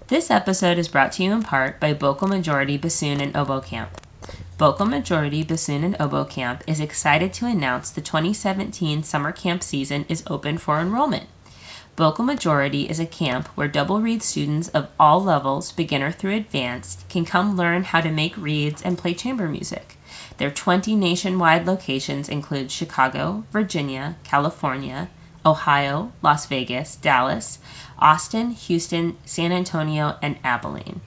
This episode is brought to you in part by Vocal Majority Bassoon and Oboe Camp. Vocal Majority Bassoon and Oboe Camp is excited to announce the 2017 summer camp season is open for enrollment. Vocal Majority is a camp where double reed students of all levels, beginner through advanced, can come learn how to make reeds and play chamber music. Their 20 nationwide locations include Chicago, Virginia, California, Ohio, Las Vegas, Dallas, Austin, Houston, San Antonio, and Abilene.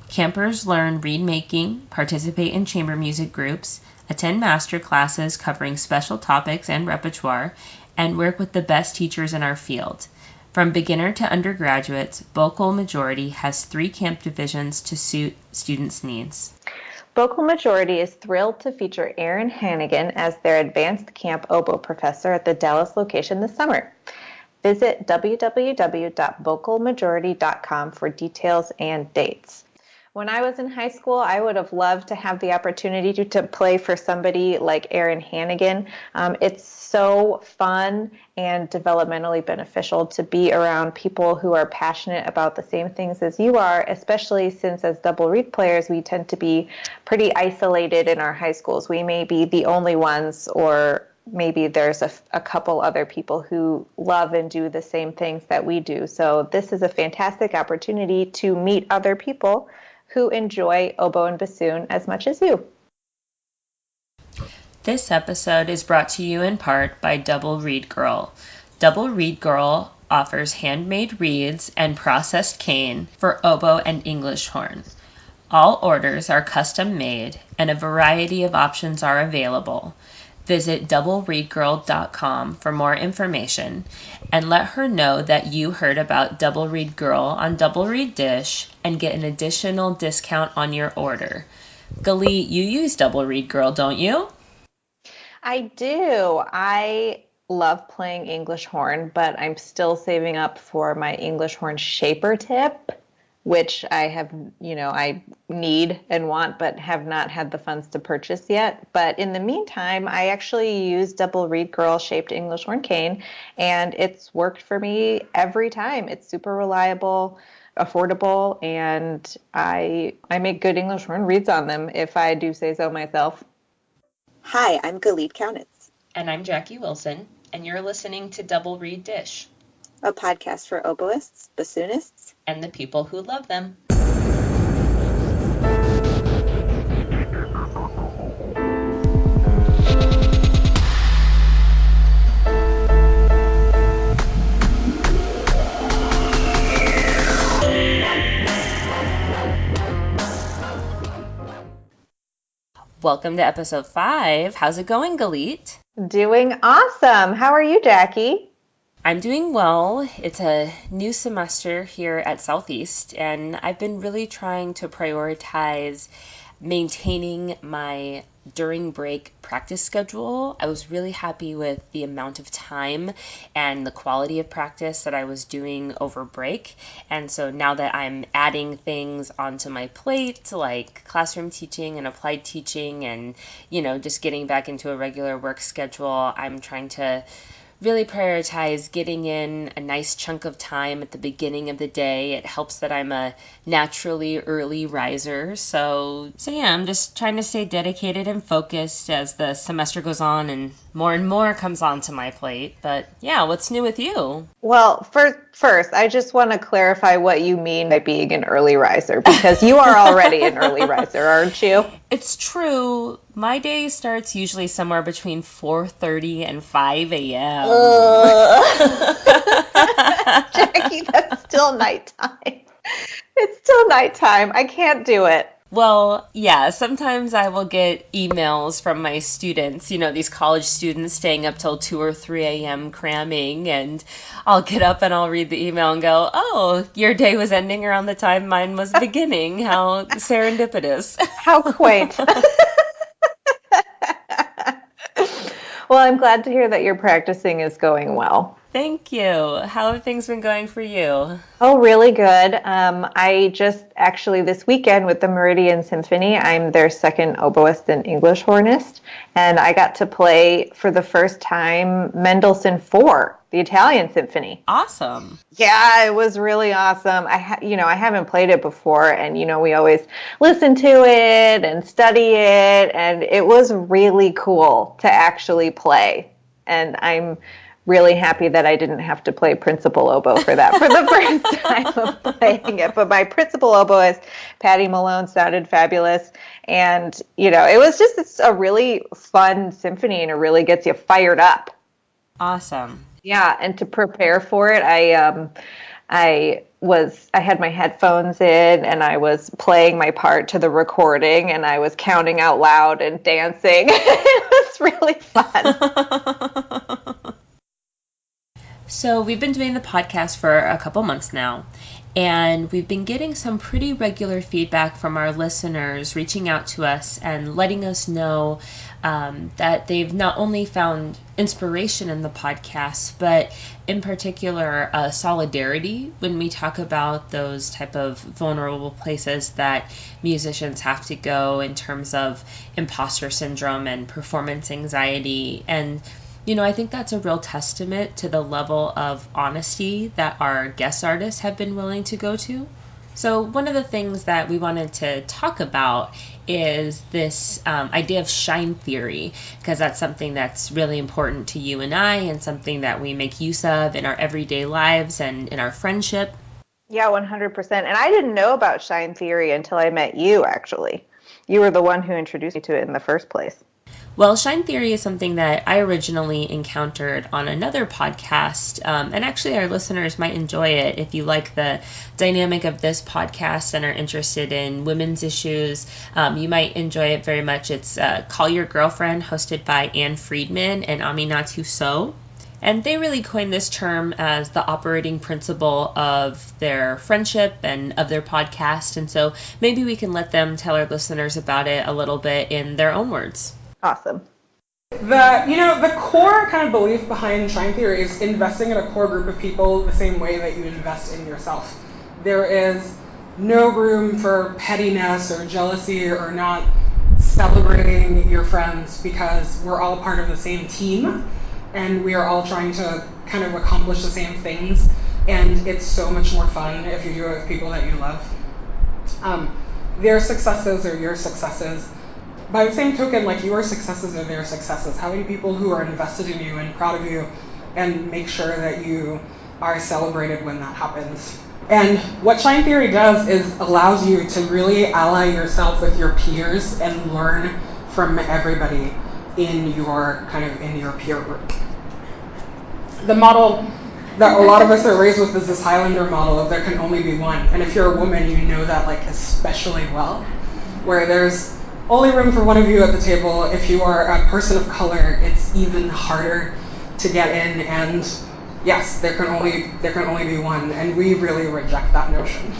Campers learn reed making, participate in chamber music groups, attend master classes covering special topics and repertoire, and work with the best teachers in our field. From beginner to undergraduates, Vocal Majority has 3 camp divisions to suit students' needs. Vocal Majority is thrilled to feature Erin Hannigan as their advanced camp oboe professor at the Dallas location this summer. Visit www.vocalmajority.com for details and dates. When I was in high school, I would have loved to have the opportunity to play for somebody like Erin Hannigan. It's so fun and developmentally beneficial to be around people who are passionate about the same things as you are, especially since as double reed players, we tend to be pretty isolated in our high schools. We may be the only ones, or maybe there's a couple other people who love and do the same things that we do. So this is a fantastic opportunity to meet other people who enjoy oboe and bassoon as much as you. This episode is brought to you in part by Double Reed Girl. Double Reed Girl offers handmade reeds and processed cane for oboe and English horn. All orders are custom made and a variety of options are available. Visit doublereedgirl.com for more information and let her know that you heard about Double Reed Girl on Double Reed Dish and get an additional discount on your order. Galit, you use Double Reed Girl, don't you? I do. I love playing English horn, but I'm still saving up for my English horn shaper tip, which I have, I need and want, but have not had the funds to purchase yet. But in the meantime, I actually use Double Reed Girl shaped English horn cane, and it's worked for me every time. It's super reliable, affordable, and I make good English horn reeds on them, if I do say so myself. Hi, I'm Galit Kaunitz. And I'm Jackie Wilson, and you're listening to Double Reed Dish, a podcast for oboists, bassoonists, and the people who love them. Welcome to episode 5. How's it going, Galit? Doing awesome. How are you, Jackie? I'm doing well. It's a new semester here at Southeast, and I've been really trying to prioritize maintaining my during break practice schedule. I was really happy with the amount of time and the quality of practice that I was doing over break. And so now that I'm adding things onto my plate, like classroom teaching and applied teaching and, just getting back into a regular work schedule, I'm trying to really prioritize getting in a nice chunk of time at the beginning of the day. It helps that I'm a naturally early riser. So yeah, I'm just trying to stay dedicated and focused as the semester goes on and more comes onto my plate. But yeah, what's new with you? Well, first, I just want to clarify what you mean by being an early riser, because you are already an early riser, aren't you? It's true. My day starts usually somewhere between 4:30 and 5 a.m. Jackie, that's still nighttime. It's still nighttime. I can't do it. Well, yeah, sometimes I will get emails from my students, these college students staying up till 2 or 3 a.m. cramming, and I'll get up and I'll read the email and go, oh, your day was ending around the time mine was beginning. How serendipitous. How quaint. Well, I'm glad to hear that your practicing is going well. Thank you. How have things been going for you? Oh, really good. I just actually this weekend with the Meridian Symphony, I'm their second oboist and English hornist, and I got to play for the first time Mendelssohn 4, the Italian Symphony. Awesome. Yeah, it was really awesome. I haven't played it before, and we always listen to it and study it, and it was really cool to actually play. And I'm really happy that I didn't have to play principal oboe for that for the first time of playing it. But my principal oboist, Patty Malone, sounded fabulous. And, it's a really fun symphony, and it really gets you fired up. Awesome. Yeah, and to prepare for it, I had my headphones in, and I was playing my part to the recording, and I was counting out loud and dancing. It was really fun. So we've been doing the podcast for a couple months now, and we've been getting some pretty regular feedback from our listeners reaching out to us and letting us know that they've not only found inspiration in the podcast, but in particular solidarity when we talk about those type of vulnerable places that musicians have to go in terms of imposter syndrome and performance anxiety. And I think that's a real testament to the level of honesty that our guest artists have been willing to go to. So one of the things that we wanted to talk about is this idea of shine theory, because that's something that's really important to you and I, and something that we make use of in our everyday lives and in our friendship. Yeah, 100%. And I didn't know about shine theory until I met you, actually. You were the one who introduced me to it in the first place. Well, shine theory is something that I originally encountered on another podcast, and actually our listeners might enjoy it if you like the dynamic of this podcast and are interested in women's issues. You might enjoy it very much. It's Call Your Girlfriend, hosted by Anne Friedman and Aminatu So. And they really coined this term as the operating principle of their friendship and of their podcast. And so maybe we can let them tell our listeners about it a little bit in their own words. Awesome. The core kind of belief behind shine theory is investing in a core group of people the same way that you invest in yourself. There is no room for pettiness or jealousy or not celebrating your friends, because we're all part of the same team and we are all trying to kind of accomplish the same things, and it's so much more fun if you do it with people that you love. Their successes are your successes. By the same token, like, your successes are their successes. Having people who are invested in you and proud of you, and make sure that you are celebrated when that happens. And what shine theory does is allows you to really ally yourself with your peers and learn from everybody in your peer group. The model that a lot of us are raised with is this Highlander model of there can only be one. And if you're a woman, you know that especially well, where there's only room for one of you at the table. If you are a person of color, it's even harder to get in, and yes, there can only be one, and we really reject that notion.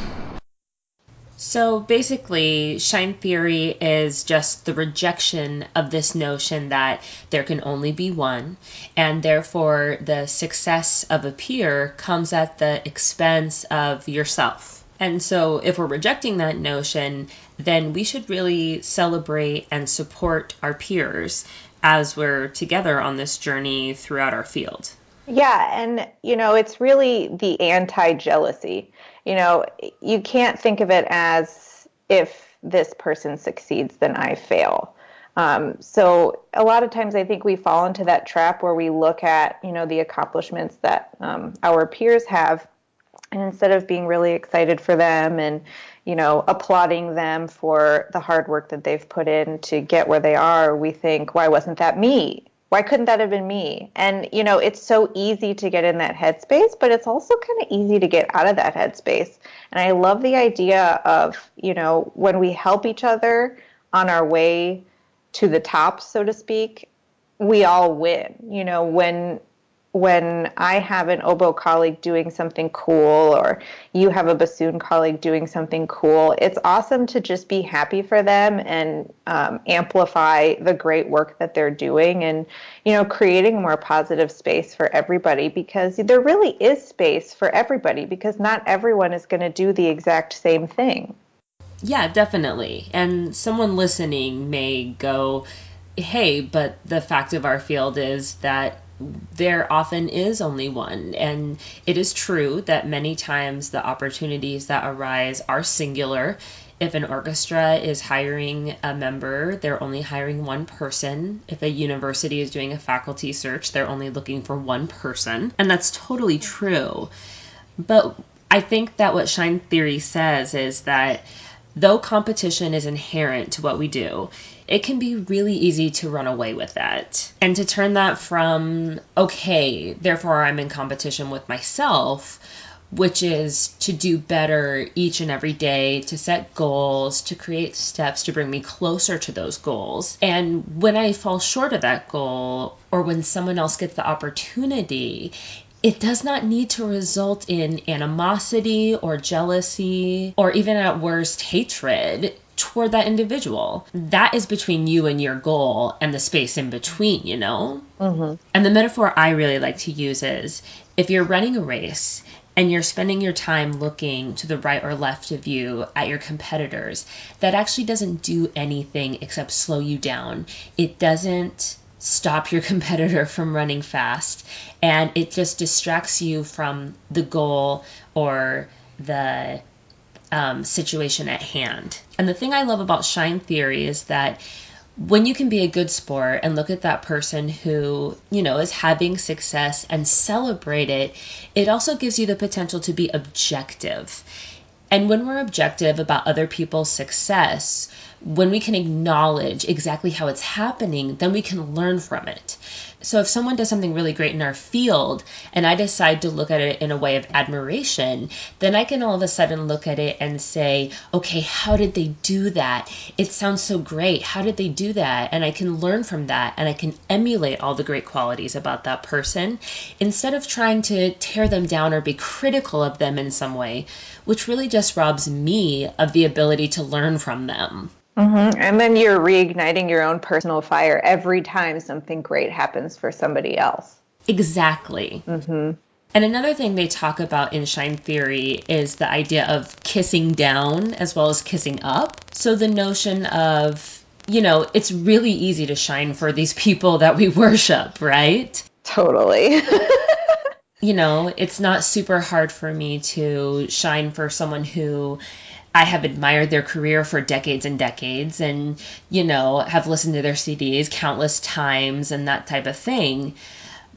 So basically, shine theory is just the rejection of this notion that there can only be one, and therefore the success of a peer comes at the expense of yourself. And so if we're rejecting that notion, then we should really celebrate and support our peers as we're together on this journey throughout our field. Yeah, and it's really the anti-jealousy. You can't think of it as if this person succeeds, then I fail. So a lot of times I think we fall into that trap where we look at, the accomplishments that our peers have, and instead of being really excited for them and, applauding them for the hard work that they've put in to get where they are, we think, why wasn't that me? Why couldn't that have been me? And, it's so easy to get in that headspace, but it's also kind of easy to get out of that headspace. And I love the idea of, when we help each other on our way to the top, so to speak, we all win. when I have an oboe colleague doing something cool, or you have a bassoon colleague doing something cool, it's awesome to just be happy for them and amplify the great work that they're doing, and, creating a more positive space for everybody, because there really is space for everybody, because not everyone is going to do the exact same thing. Yeah, definitely. And someone listening may go, hey, but the fact of our field is that there often is only one. And it is true that many times the opportunities that arise are singular. If an orchestra is hiring a member, they're only hiring one person. If a university is doing a faculty search, they're only looking for one person. And that's totally true. But I think that what Shine Theory says is that though competition is inherent to what we do, it can be really easy to run away with that. And to turn that from, okay, therefore I'm in competition with myself, which is to do better each and every day, to set goals, to create steps to bring me closer to those goals. And when I fall short of that goal, or when someone else gets the opportunity, it does not need to result in animosity or jealousy, or even at worst hatred toward that individual. That is between you and your goal and the space in between, Mm-hmm. And the metaphor I really like to use is, if you're running a race and you're spending your time looking to the right or left of you at your competitors, that actually doesn't do anything except slow you down. It doesn't stop your competitor from running fast, and it just distracts you from the goal or the situation at hand. And the thing I love about Shine Theory is that when you can be a good sport and look at that person who, is having success and celebrate it, it also gives you the potential to be objective. And when we're objective about other people's success, when we can acknowledge exactly how it's happening, then we can learn from it. So if someone does something really great in our field and I decide to look at it in a way of admiration, then I can all of a sudden look at it and say, okay, how did they do that? It sounds so great. How did they do that? And I can learn from that, and I can emulate all the great qualities about that person instead of trying to tear them down or be critical of them in some way, which really just robs me of the ability to learn from them. Mm-hmm. And then you're reigniting your own personal fire every time something great happens for somebody else. Exactly. Mm-hmm. And another thing they talk about in Shine Theory is the idea of kissing down as well as kissing up. So the notion of, it's really easy to shine for these people that we worship, right? Totally. It's not super hard for me to shine for someone who I have admired their career for decades and decades, and, have listened to their CDs countless times and that type of thing.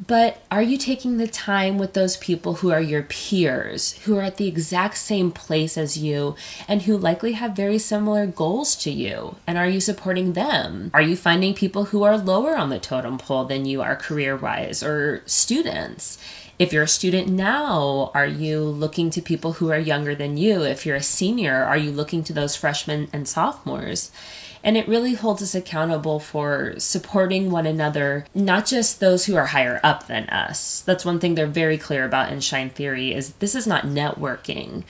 But are you taking the time with those people who are your peers, who are at the exact same place as you, and who likely have very similar goals to you? And are you supporting them? Are you finding people who are lower on the totem pole than you are career-wise, or students? If you're a student now, are you looking to people who are younger than you? If you're a senior, are you looking to those freshmen and sophomores? And it really holds us accountable for supporting one another, not just those who are higher up than us. That's one thing they're very clear about in Shine Theory, is this is not networking.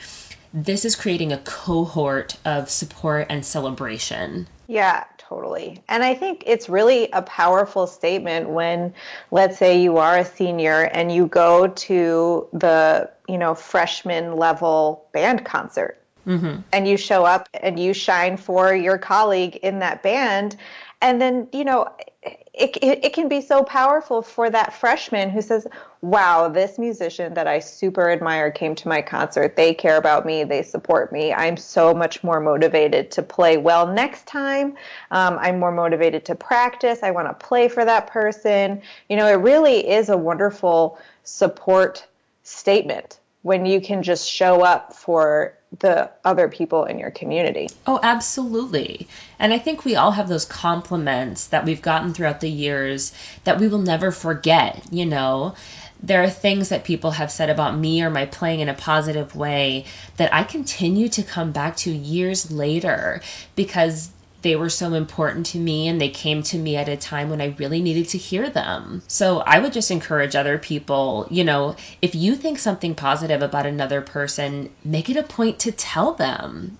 This is creating a cohort of support and celebration. Yeah, totally. And I think it's really a powerful statement when, let's say you are a senior and you go to the, freshman level band concert. Mm-hmm. And you show up and you shine for your colleague in that band. And then, it can be so powerful for that freshman who says, wow, this musician that I super admire came to my concert. They care about me. They support me. I'm so much more motivated to play well next time. I'm more motivated to practice. I want to play for that person. It really is a wonderful support statement when you can just show up for the other people in your community. Oh, absolutely. And I think we all have those compliments that we've gotten throughout the years that we will never forget. There are things that people have said about me or my playing in a positive way that I continue to come back to years later, because they were so important to me, and they came to me at a time when I really needed to hear them. So I would just encourage other people, if you think something positive about another person, make it a point to tell them.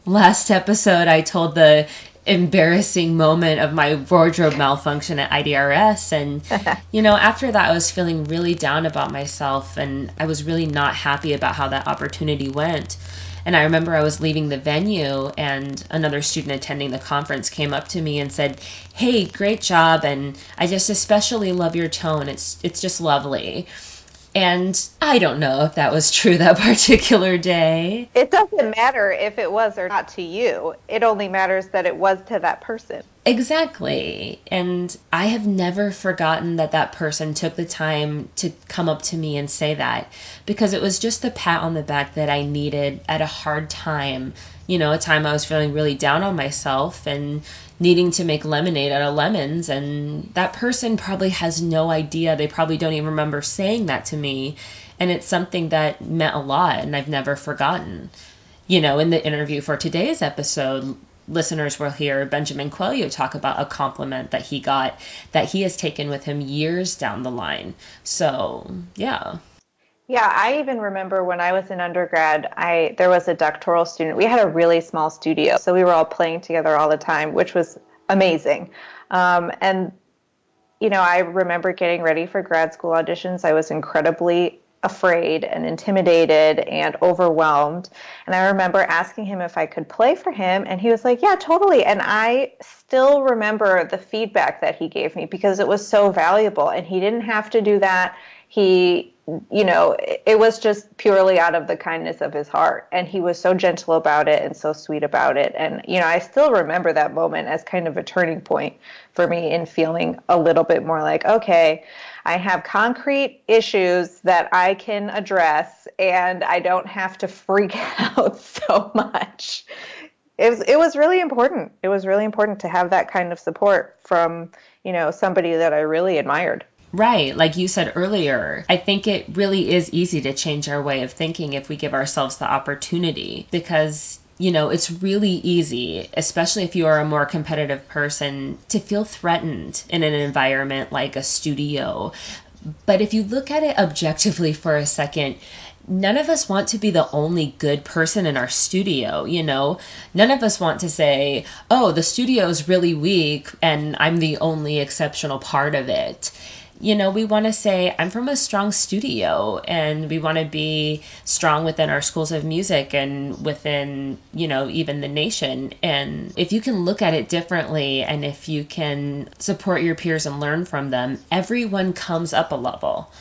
Last episode I told the embarrassing moment of my wardrobe malfunction at IDRS, and after that I was feeling really down about myself, and I was really not happy about how that opportunity went. And I remember I was leaving the venue, and another student attending the conference came up to me and said, "Hey, great job, and I just especially love your tone. It's just lovely." And I don't know if that was true that particular day. It doesn't matter if it was or not to you. It only matters that it was to that person. Exactly. And I have never forgotten that person took the time to come up to me and say that, because it was just the pat on the back that I needed at a hard time, a time I was feeling really down on myself and needing to make lemonade out of lemons. And that person probably has no idea. They probably don't even remember saying that to me. And it's something that meant a lot, and I've never forgotten. In the interview for today's episode, listeners will hear Benjamin Coelho talk about a compliment that he got that he has taken with him years down the line. So, yeah. Yeah, I even remember when I was in undergrad, there was a doctoral student. We had a really small studio, so we were all playing together all the time, which was amazing. And I remember getting ready for grad school auditions. I was incredibly afraid and intimidated and overwhelmed. And I remember asking him if I could play for him, and he was like, "Yeah, totally." And I still remember the feedback that he gave me because it was so valuable, and he didn't have to do that. It was just purely out of the kindness of his heart. And he was so gentle about it and so sweet about it. And, I still remember that moment as kind of a turning point for me in feeling a little bit more like, okay, I have concrete issues that I can address, and I don't have to freak out so much. It was really important. It was really important to have that kind of support from, somebody that I really admired. Right. Like you said earlier, I think it really is easy to change our way of thinking if we give ourselves the opportunity, because, it's really easy, especially if you are a more competitive person, to feel threatened in an environment like a studio. But if you look at it objectively for a second, none of us want to be the only good person in our studio, None of us want to say, "Oh, the studio is really weak and I'm the only exceptional part of it." We want to say, I'm from a strong studio, and we want to be strong within our schools of music and within, even the nation. And if you can look at it differently, and if you can support your peers and learn from them, everyone comes up a level.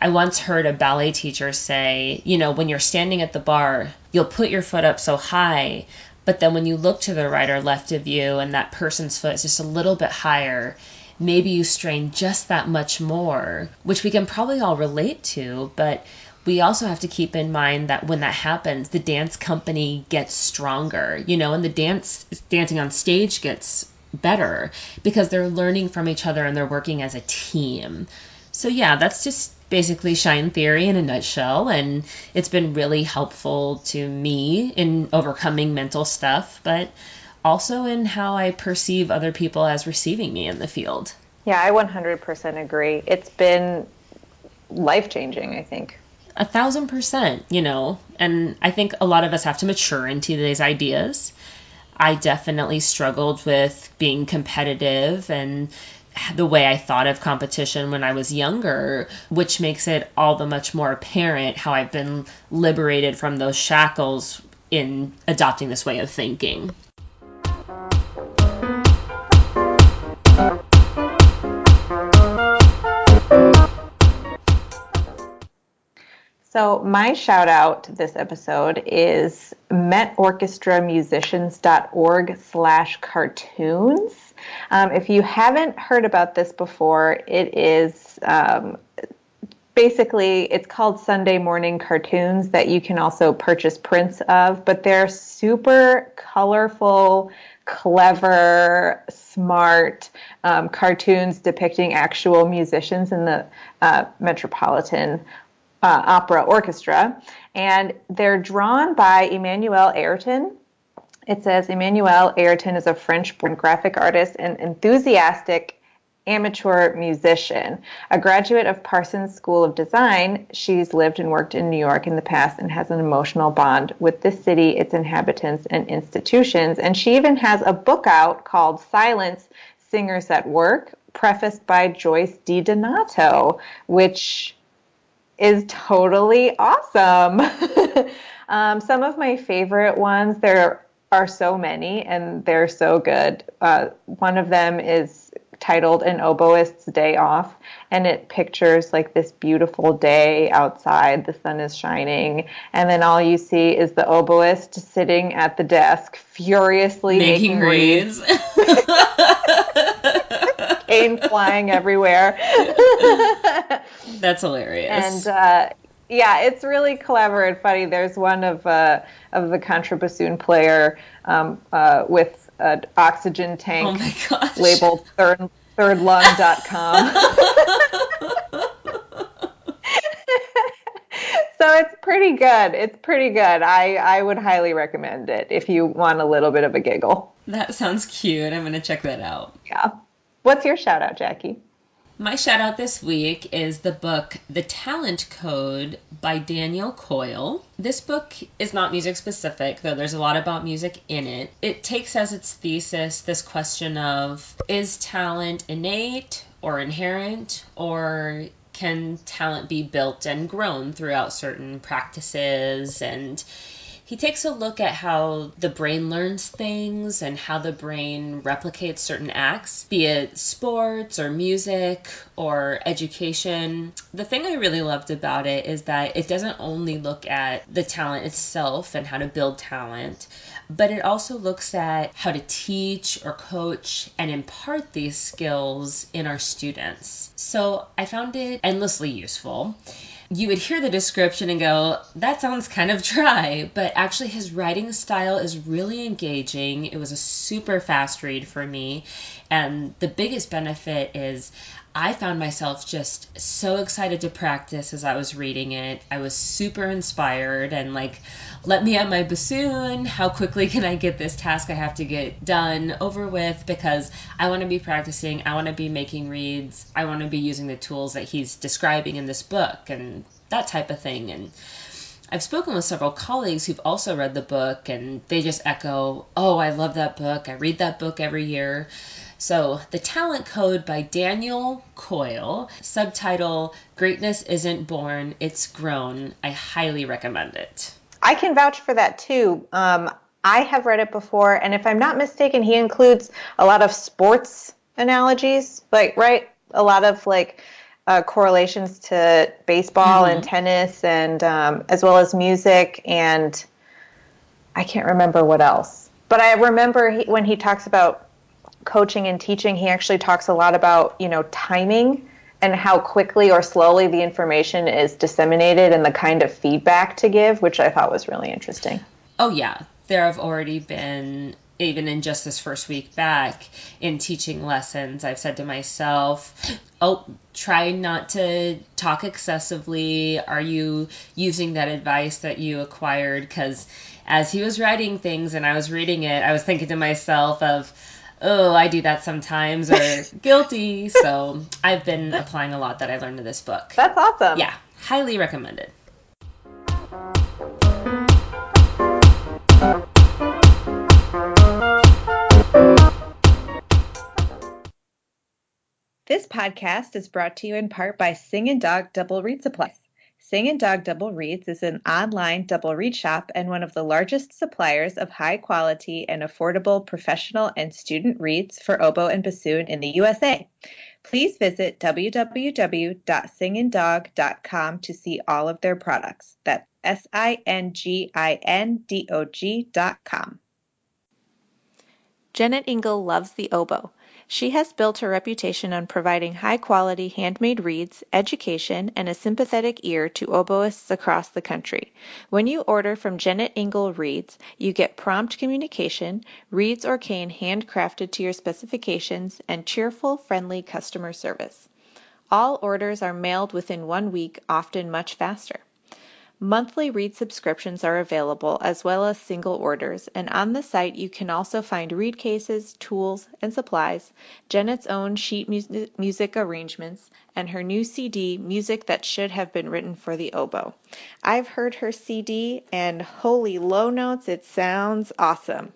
I once heard a ballet teacher say, when you're standing at the bar, you'll put your foot up so high, but then when you look to the right or left of you and that person's foot is just a little bit higher, maybe you strain just that much more, which we can probably all relate to. But we also have to keep in mind that when that happens, the dance company gets stronger, and the dancing on stage gets better because they're learning from each other and they're working as a team. So yeah, that's just basically Shine Theory in a nutshell, and it's been really helpful to me in overcoming mental stuff, but also in how I perceive other people as receiving me in the field. Yeah, I 100% agree. It's been life-changing, I think. 1,000%, and I think a lot of us have to mature into these ideas. I definitely struggled with being competitive and the way I thought of competition when I was younger, which makes it all the much more apparent how I've been liberated from those shackles in adopting this way of thinking. So my shout out this episode is metorchestramusicians.org/cartoons. If you haven't heard about this before, it is basically, it's called Sunday morning cartoons that you can also purchase prints of, but they're super colorful, clever, smart cartoons depicting actual musicians in the Metropolitan Opera Orchestra. And they're drawn by Emmanuel Ayrton. It says Emmanuelle Ayrton is a French-born graphic artist and enthusiastic amateur musician. A graduate of Parsons School of Design, she's lived and worked in New York in the past and has an emotional bond with the city, its inhabitants, and institutions. And she even has a book out called Silence, Singers at Work, prefaced by Joyce DiDonato, which is totally awesome. Some of my favorite ones, there are so many and they're so good. One of them is titled An Oboist's Day Off, and it pictures like this beautiful day outside, the sun is shining, and then all you see is the oboist sitting at the desk furiously making reeds. Cane flying everywhere. That's hilarious. And yeah, it's really clever and funny. There's one of the contrabassoon player with an oxygen tank labeled thirdlung.com. So it's pretty good. It's pretty good. I would highly recommend it if you want a little bit of a giggle. That sounds cute. I'm going to check that out. Yeah. What's your shout out, Jackie? My shout out this week is the book The Talent Code by Daniel Coyle. This book is not music specific, though there's a lot about music in it. It takes as its thesis this question of, is talent innate or inherent, or can talent be built and grown throughout certain practices? And he takes a look at how the brain learns things and how the brain replicates certain acts, be it sports or music or education. The thing I really loved about it is that it doesn't only look at the talent itself and how to build talent, but it also looks at how to teach or coach and impart these skills in our students. So I found it endlessly useful. You would hear the description and go, that sounds kind of dry, but actually his writing style is really engaging. It was a super fast read for me, and the biggest benefit is I found myself just so excited to practice as I was reading it. I was super inspired and like, let me at my bassoon. How quickly can I get this task I have to get done over with? Because I want to be practicing. I want to be making reads. I want to be using the tools that he's describing in this book and that type of thing. And I've spoken with several colleagues who've also read the book, and they just echo, oh, I love that book. I read that book every year. So, The Talent Code by Daniel Coyle, subtitle, Greatness Isn't Born, It's Grown. I highly recommend it. I can vouch for that too. I have read it before, and if I'm not mistaken, he includes a lot of sports analogies, like, right? A lot of like correlations to baseball and tennis, and as well as music, and I can't remember what else. But I remember when he talks about coaching and teaching, he actually talks a lot about, timing and how quickly or slowly the information is disseminated and the kind of feedback to give, which I thought was really interesting. Oh, yeah. There have already been, even in just this first week back, in teaching lessons, I've said to myself, try not to talk excessively. Are you using that advice that you acquired? Because as he was writing things and I was reading it, I was thinking to myself of, oh, I do that sometimes, or guilty. So I've been applying a lot that I learned in this book. That's awesome. Yeah, highly recommended. This podcast is brought to you in part by Sing & Dog Double Reed Supplies. Sing & Dog Double Reeds is an online double reed shop and one of the largest suppliers of high quality and affordable professional and student reeds for oboe and bassoon in the USA. Please visit www.singindog.com to see all of their products. That's SINGINDOG.com. Janet Ingle loves the oboe. She has built her reputation on providing high-quality handmade reeds, education, and a sympathetic ear to oboists across the country. When you order from Janet Ingle Reeds, you get prompt communication, reeds or cane handcrafted to your specifications, and cheerful, friendly customer service. All orders are mailed within 1 week, often much faster. Monthly read subscriptions are available as well as single orders, and on the site you can also find read cases, tools, and supplies, Janet's own sheet music arrangements, and her new CD, Music That Should Have Been Written for the Oboe. I've heard her CD, and holy low notes, it sounds awesome.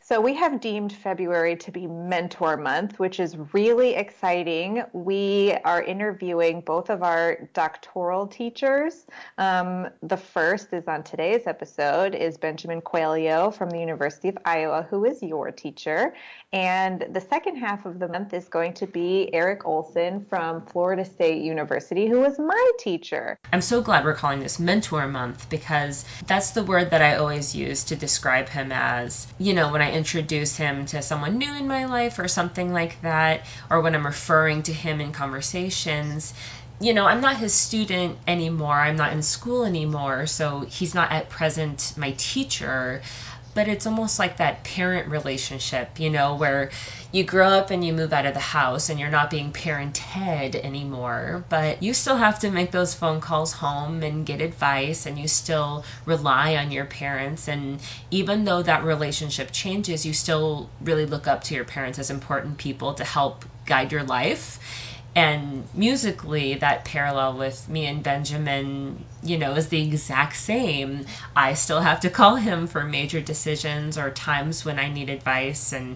So we have deemed February to be Mentor Month, which is really exciting. We are interviewing both of our doctoral teachers. The first is on today's episode is Benjamin Coelho from the University of Iowa, who is your teacher. And the second half of the month is going to be Eric Olson from Florida State University, who was my teacher. I'm so glad we're calling this Mentor Month because that's the word that I always use to describe him as, when I introduce him to someone new in my life or something like that, or when I'm referring to him in conversations. I'm not his student anymore. I'm not in school anymore, so he's not at present my teacher. But it's almost like that parent relationship, where you grow up and you move out of the house and you're not being parented anymore, but you still have to make those phone calls home and get advice, and you still rely on your parents. And even though that relationship changes, you still really look up to your parents as important people to help guide your life. And musically, that parallel with me and Benjamin, is the exact same. I still have to call him for major decisions or times when I need advice, and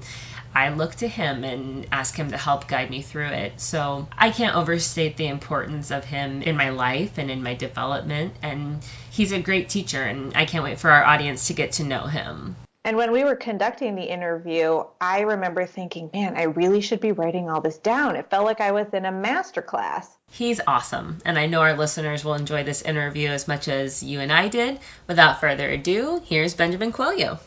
I look to him and ask him to help guide me through it. So I can't overstate the importance of him in my life and in my development. And he's a great teacher, and I can't wait for our audience to get to know him. And when we were conducting the interview, I remember thinking, man, I really should be writing all this down. It felt like I was in a master class. He's awesome, and I know our listeners will enjoy this interview as much as you and I did. Without further ado, here's Benjamin Coelho.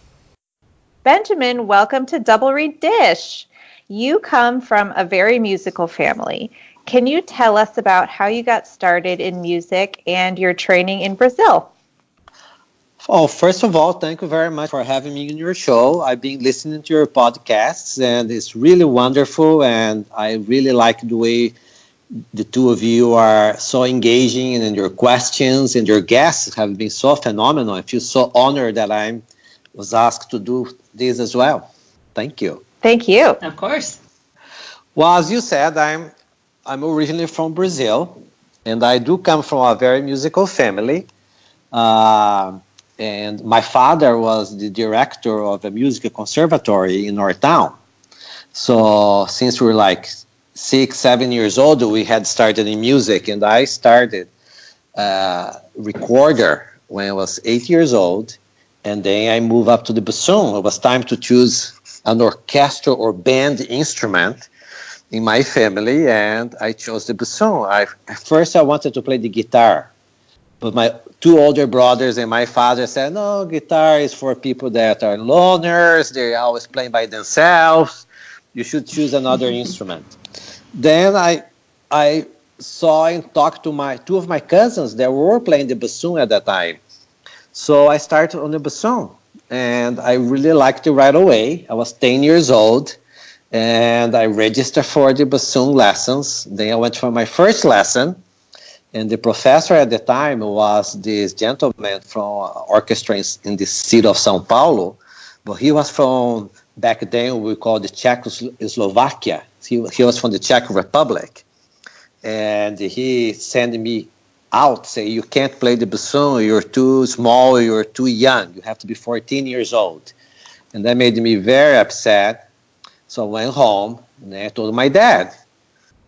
Benjamin, welcome to Double Read Dish. You come from a very musical family. Can you tell us about how you got started in music and your training in Brazil? Oh, first of all, thank you very much for having me on your show. I've been listening to your podcasts, and it's really wonderful, and I really like the way the two of you are so engaging, and your questions and your guests have been so phenomenal. I feel so honored that I was asked to do this as well. Thank you. Thank you. Of course. Well, as you said, I'm originally from Brazil, and I do come from a very musical family. And my father was the director of a music conservatory in our town. So since we were like 6, 7 years old, we had started in music, and I started recorder when I was 8 years old, and then I moved up to the bassoon. It was time to choose an orchestra or band instrument in my family, and I chose the bassoon. At first I wanted to play the guitar, but my two older brothers and my father said, no, guitar is for people that are loners. They're always playing by themselves. You should choose another instrument. Then I saw and talked to two of my cousins that were playing the bassoon at that time. So I started on the bassoon, and I really liked it right away. I was 10 years old, and I registered for the bassoon lessons. Then I went for my first lesson. And the professor at the time was this gentleman from orchestra in the city of São Paulo, but he was from, back then we called the Czechoslovakia. He was from the Czech Republic. And he sent me out, say, you can't play the bassoon, you're too small, you're too young, you have to be 14 years old. And that made me very upset. So I went home, and I told my dad.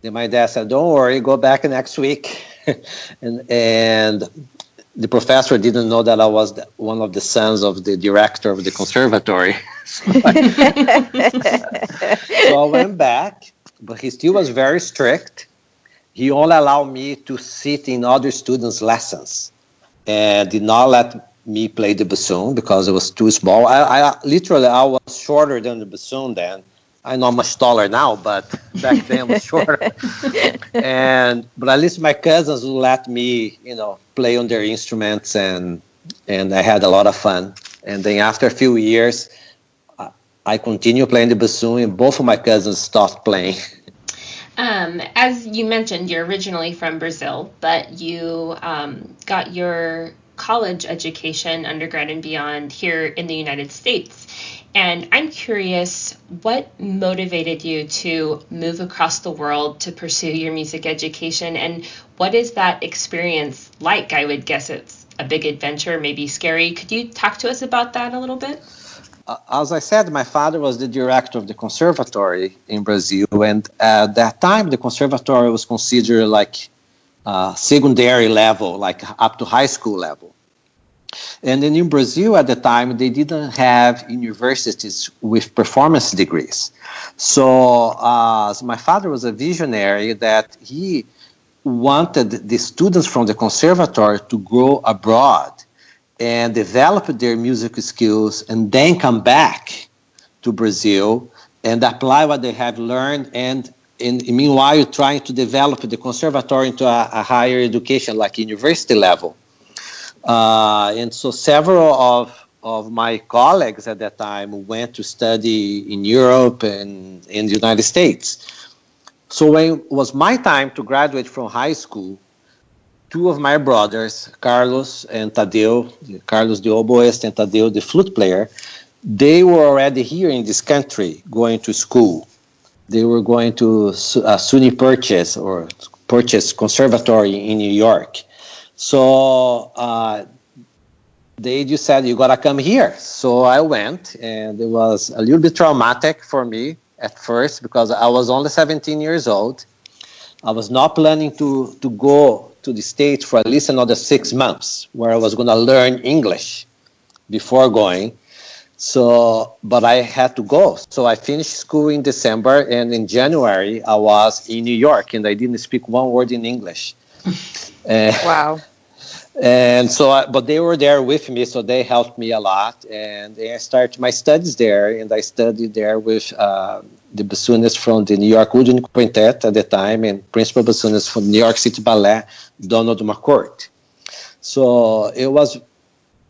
Then my dad said, don't worry, go back next week. and the professor didn't know that I was one of the sons of the director of the conservatory. So I went back, but he still was very strict. He only allowed me to sit in other students' lessons and did not let me play the bassoon because it was too small. I was shorter than the bassoon then. I'm not much taller now, but back then I was shorter. But at least my cousins would let me, play on their instruments, and I had a lot of fun. And then after a few years, I continued playing the bassoon, and both of my cousins stopped playing. As you mentioned, you're originally from Brazil, but you got your college education, undergrad and beyond, here in the United States. And I'm curious, what motivated you to move across the world to pursue your music education? And what is that experience like? I would guess it's a big adventure, maybe scary. Could you talk to us about that a little bit? As I said, my father was the director of the conservatory in Brazil, and at that time, the conservatory was considered like secondary level, like up to high school level. And then in Brazil at the time, they didn't have universities with performance degrees. So my father was a visionary that he wanted the students from the conservatory to go abroad and develop their music skills and then come back to Brazil and apply what they have learned, and meanwhile trying to develop the conservatory into a higher education, like university level. And so several of my colleagues at that time went to study in Europe and in the United States. So when it was my time to graduate from high school, two of my brothers, Carlos and Tadeu, Carlos the oboist and Tadeu the flute player, they were already here in this country going to school. They were going to SUNY Purchase Conservatory in New York. So they just said, you got to come here. So I went, and it was a little bit traumatic for me at first because I was only 17 years old. I was not planning to go to the States for at least another 6 months where I was going to learn English before going. So, but I had to go. So I finished school in December, and in January I was in New York, and I didn't speak one word in English. Wow. And so, but they were there with me, so they helped me a lot. And I started my studies there, and I studied there with the bassoonist from the New York Woodwind Quintet at the time, and principal bassoonist from New York City Ballet, Donald McCourt. So it was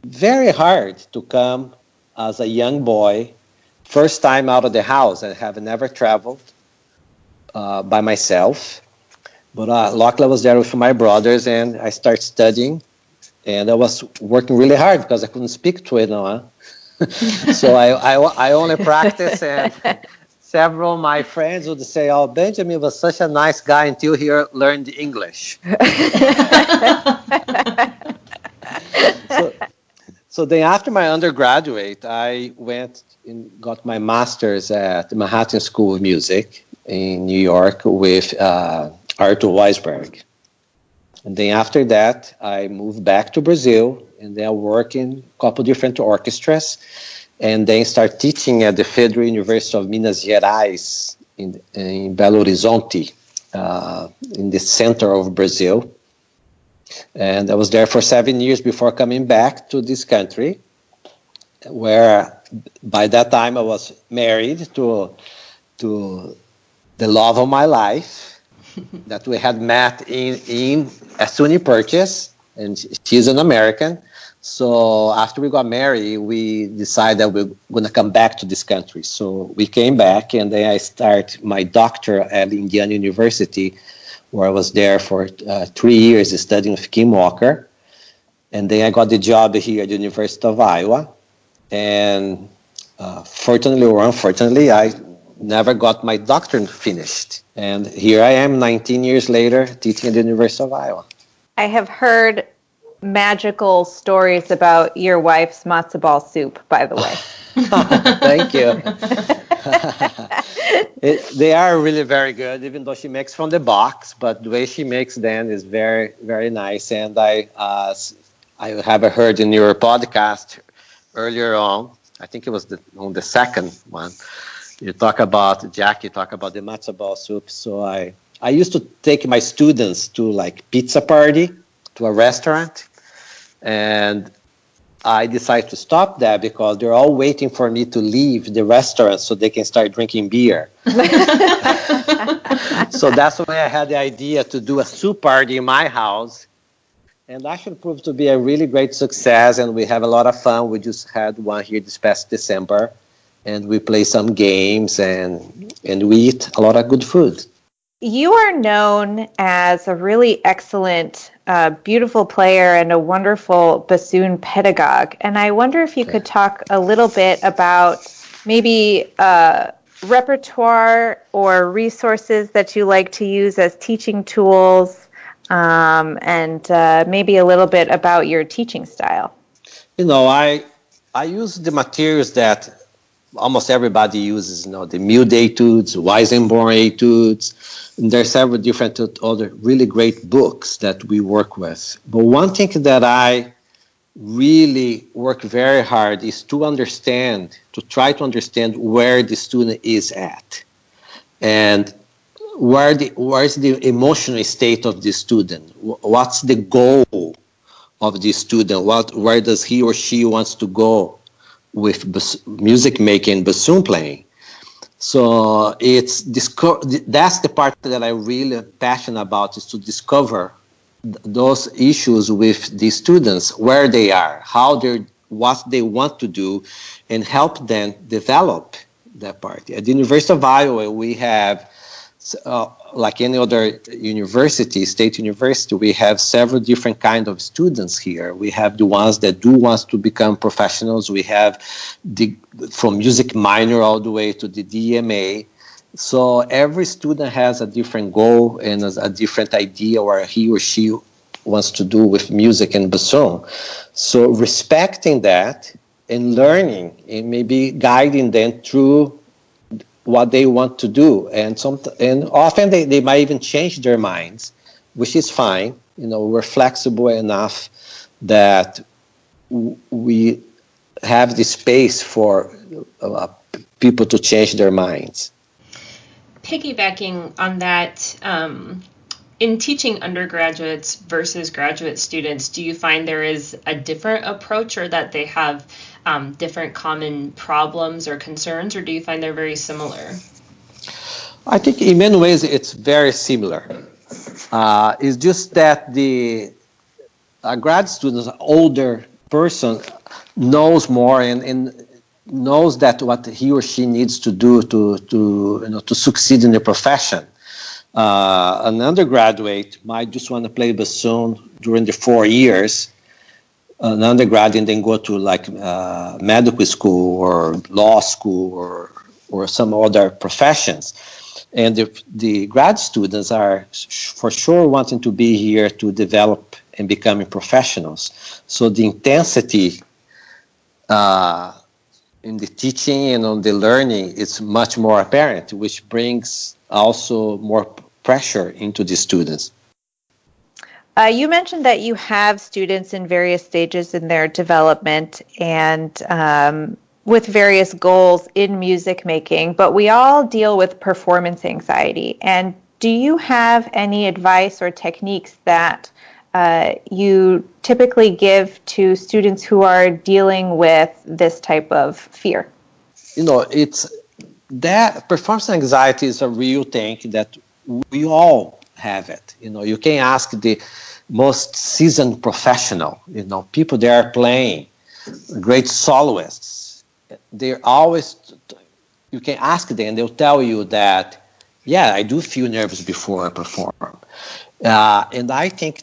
very hard to come as a young boy, first time out of the house. I have never traveled by myself. But luckily I was there with my brothers, and I started studying. And I was working really hard because I couldn't speak Coelho. So I only practiced, and several of my friends would say, oh, Benjamin was such a nice guy until he learned English. So then after my undergraduate, I went and got my master's at the Manhattan School of Music in New York with Arthur Weisberg. And then after that, I moved back to Brazil, and then I worked in a couple different orchestras, and then started teaching at the Federal University of Minas Gerais in Belo Horizonte, in the center of Brazil. And I was there for 7 years before coming back to this country, where by that time I was married to the love of my life, that we had met in a SUNY Purchase, and she's an American. So after we got married, we decided that we're going to come back to this country. So we came back, and then I started my doctorate at Indiana University, where I was there for 3 years studying with Kim Walker. And then I got the job here at the University of Iowa. And fortunately or unfortunately, I never got my doctorate finished. And here I am 19 years later teaching at the University of Iowa. I have heard magical stories about your wife's matzo ball soup, by the way. Thank you. They are really very good, even though she makes from the box, but the way she makes them is very, very nice. And I have heard in your podcast earlier on, I think it was on the second one, you talk about the matzo ball soup. So I used to take my students to like pizza party, to a restaurant, and I decided to stop that because they're all waiting for me to leave the restaurant so they can start drinking beer. So that's when I had the idea to do a soup party in my house. And actually proved to be a really great success, and we have a lot of fun. We just had one here this past December. and we play some games, and we eat a lot of good food. You are known as a really excellent, beautiful player and a wonderful bassoon pedagogue. And I wonder if you could talk a little bit about maybe repertoire or resources that you like to use as teaching tools, and maybe a little bit about your teaching style. I use the materials that almost everybody uses, the Mute etudes, Weizenborn etudes, and there are several different other really great books that we work with. But one thing that I really work very hard is to try to understand where the student is at, and where is the emotional state of the student, what's the goal of the student, where does he or she wants to go with music making, bassoon playing. So that's the part that I really passionate about, is to discover those issues with the students, where they are, what they want to do, and help them develop that part. At the University of Iowa, we have, like any other university, state university, we have several different kinds of students here. We have the ones that want to become professionals. We have from music minor all the way to the DMA. So every student has a different goal and a different idea what he or she wants to do with music and bassoon. So respecting that and learning and maybe guiding them through what they want to do, and often they might even change their minds, which is fine. We're flexible enough that we have the space for people to change their minds. Piggybacking on that, in teaching undergraduates versus graduate students, do you find there is a different approach, or that they have different common problems or concerns, or do you find they're very similar? I think in many ways it's very similar. It's just that a grad student, an older person, knows more and knows that what he or she needs to do to succeed in the profession. An undergraduate might just want to play bassoon during the 4 years, an undergrad, and then go to medical school or law school or some other professions. And the grad students are for sure wanting to be here to develop and becoming professionals. So the intensity in the teaching and on the learning is much more apparent, which brings also more pressure into the students. You mentioned that you have students in various stages in their development and with various goals in music making, but we all deal with performance anxiety. And do you have any advice or techniques that you typically give to students who are dealing with this type of fear? It's that performance anxiety is a real thing that we all have it. You can ask the most seasoned professional, people that are playing, great soloists. They're always, you can ask them, they'll tell you that, yeah, I do feel nervous before I perform. And I think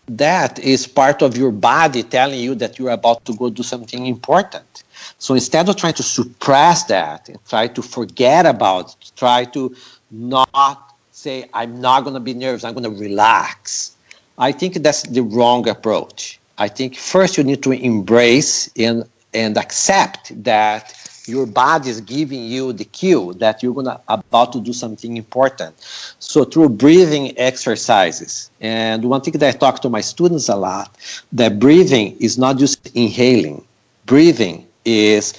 that is part of your body telling you that you're about to go do something important. So instead of trying to suppress that and try to forget about it, try to not say, I'm not going to be nervous, I'm going to relax. I think that's the wrong approach. I think first you need to embrace and accept that your body is giving you the cue that you're about to do something important. So through breathing exercises, and one thing that I talk to my students a lot, that breathing is not just inhaling. Breathing is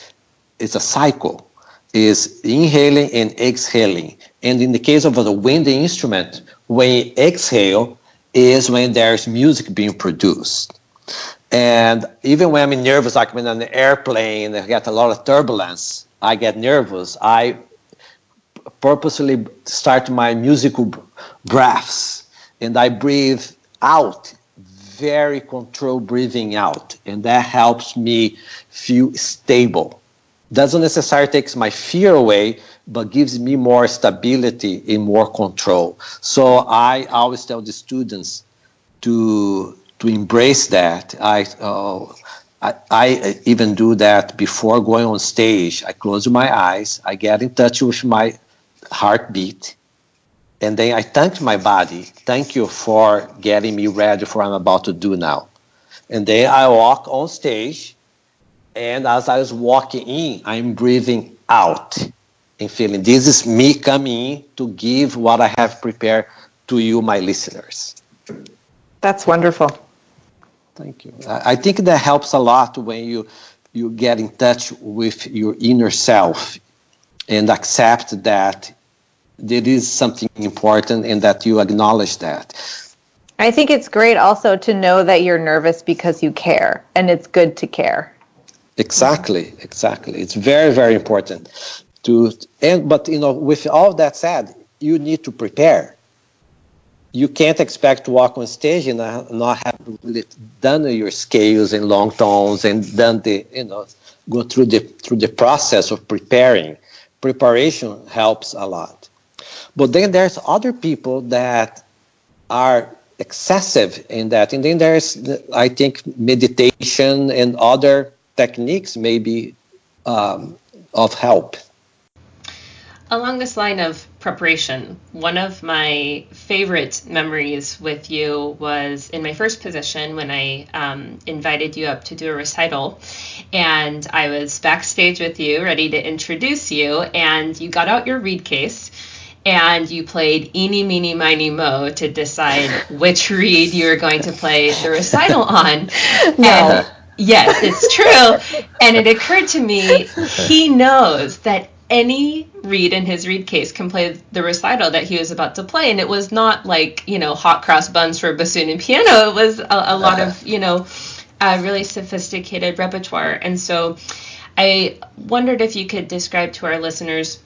a cycle, is inhaling and exhaling. And in the case of the wind instrument, when you exhale is when there's music being produced. And even when I'm nervous, like when I'm in an airplane, I get a lot of turbulence, I get nervous, I purposely start my musical breaths, and I breathe out, very controlled breathing out, and that helps me feel stable. Doesn't necessarily takes my fear away, but gives me more stability and more control. So I always tell the students to embrace that. I even do that before going on stage. I close my eyes, I get in touch with my heartbeat, and then I thank my body. Thank you for getting me ready for what I'm about to do now. And then I walk on stage, and as I was walking in, I'm breathing out and feeling this is me coming in to give what I have prepared to you, my listeners. That's wonderful. Thank you. I think that helps a lot when you get in touch with your inner self and accept that there is something important and that you acknowledge that. I think it's great also to know that you're nervous because you care, and it's good to care. Exactly. It's very, very important but with all that said, you need to prepare. You can't expect to walk on stage and not have really done your scales and long tones and done go through the process of preparing. Preparation helps a lot. But then there's other people that are excessive in that, and then there's I think meditation and other techniques may be of help. Along this line of preparation, one of my favorite memories with you was in my first position when I invited you up to do a recital, and I was backstage with you, ready to introduce you, and you got out your reed case, and you played Eeny, Meeny, Miny, Mo to decide which reed you were going to play the recital on. No. And yes, it's true. And it occurred to me, he knows that any reed in his reed case can play the recital that he was about to play. And it was not like, hot cross buns for bassoon and piano. It was a lot of, really sophisticated repertoire. And so I wondered if you could describe to our listeners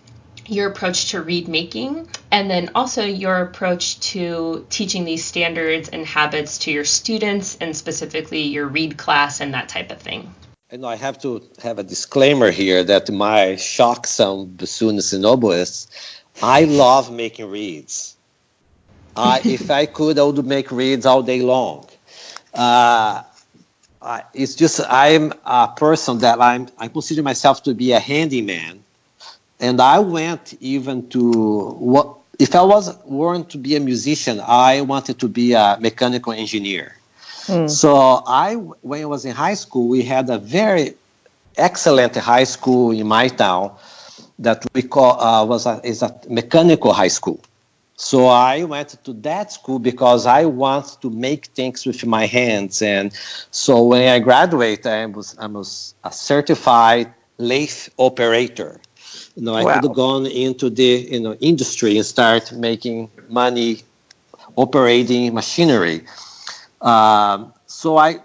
your approach to reed making, and then also your approach to teaching these standards and habits to your students, and specifically your reed class and that type of thing. And I have to have a disclaimer here that my shock some bassoonists and oboists, I love making reeds. If I could, I would make reeds all day long. It's just I'm a person that I consider myself to be a handyman. And I went even to if I weren't to be a musician, I wanted to be a mechanical engineer. So when I was in high school, we had a very excellent high school in my town that we call is a mechanical high school. So I went to that school because I want to make things with my hands. And so when I graduated, I was a certified lathe operator. I could have gone into the industry and start making money operating machinery. So I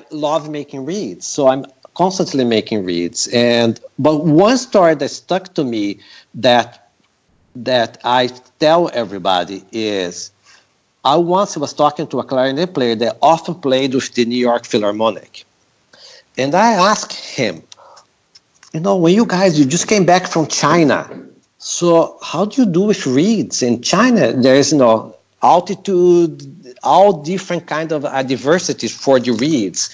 love making reeds. So I'm constantly making reeds. But one story that stuck to me that I tell everybody is I once was talking to a clarinet player that often played with the New York Philharmonic. And I asked him, when you just came back from China, so how do you do with reeds? In China, there's altitude, all different kind of diversities for the reeds.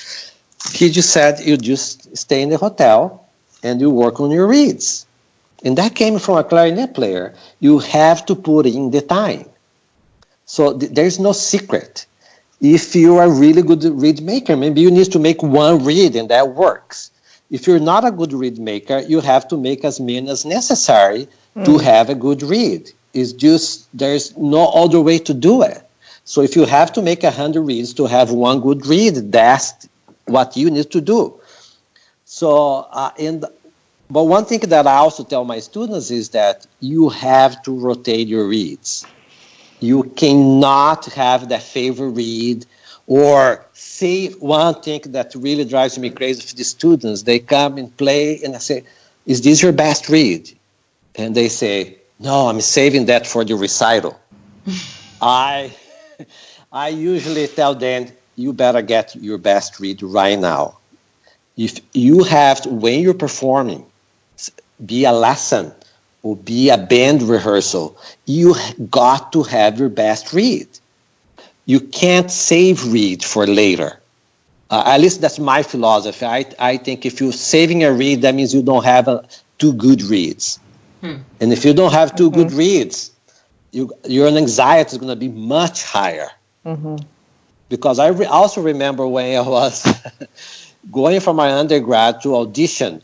He just said, you just stay in the hotel and you work on your reeds. And that came from a clarinet player. You have to put in the time. So there's no secret. If you are a really good reed maker, maybe you need to make one reed and that works. If you're not a good reed maker, you have to make as many as necessary to have a good reed. It's just there's no other way to do it. So if you have to make 100 reeds to have one good reed, that's what you need to do. So, but one thing that I also tell my students is that you have to rotate your reeds. You cannot have that favorite reed. Or say one thing that really drives me crazy for the students. They come and play and I say, is this your best reed? And they say, no, I'm saving that for the recital. I usually tell them, you better get your best reed right now. If you have to, when you're performing, be a lesson or be a band rehearsal, you got to have your best read. You can't save read for later. At least that's my philosophy. I think if you're saving a read, that means you don't have two good reads. And if you don't have two good reads, your anxiety is going to be much higher. Because I also remember when I was going from my undergrad to audition,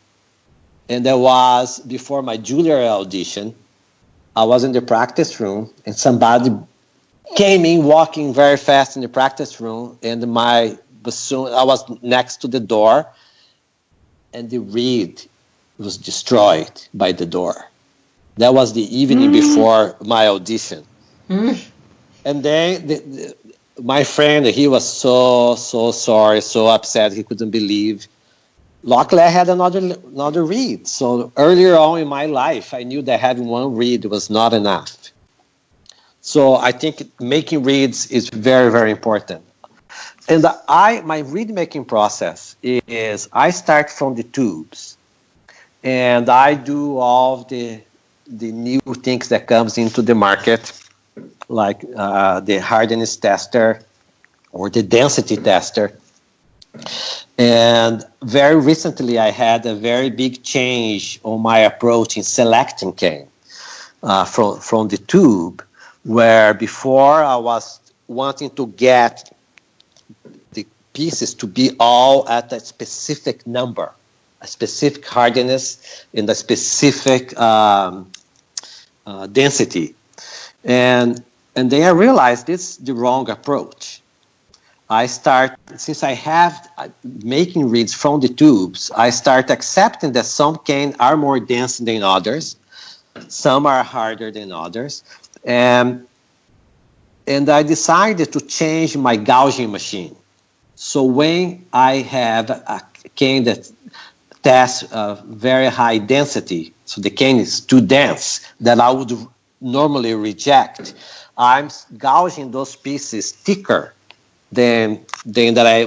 and that was before my junior audition. I was in the practice room, and somebody came in walking very fast in the practice room, and my bassoon, I was next to the door, and the reed was destroyed by the door. That was the evening before my audition. And then my friend, he was so sorry, so upset, he couldn't believe. Luckily, I had another reed. So earlier on in my life, I knew that having one reed was not enough. So I think making reeds is very, very important. And my reed making process is I start from the tubes, and I do all the new things that comes into the market, like the hardness tester or the density tester. And very recently, I had a very big change on my approach in selecting cane from the tube, where before I was wanting to get the pieces to be all at a specific number, a specific hardness, and a specific density. And then I realized this is the wrong approach. Since I have making reeds from the tubes, I start accepting that some cane are more dense than others, some are harder than others, and I decided to change my gouging machine. So when I have a cane that tests very high density, so the cane is too dense, that I would normally reject, I'm gouging those pieces thicker than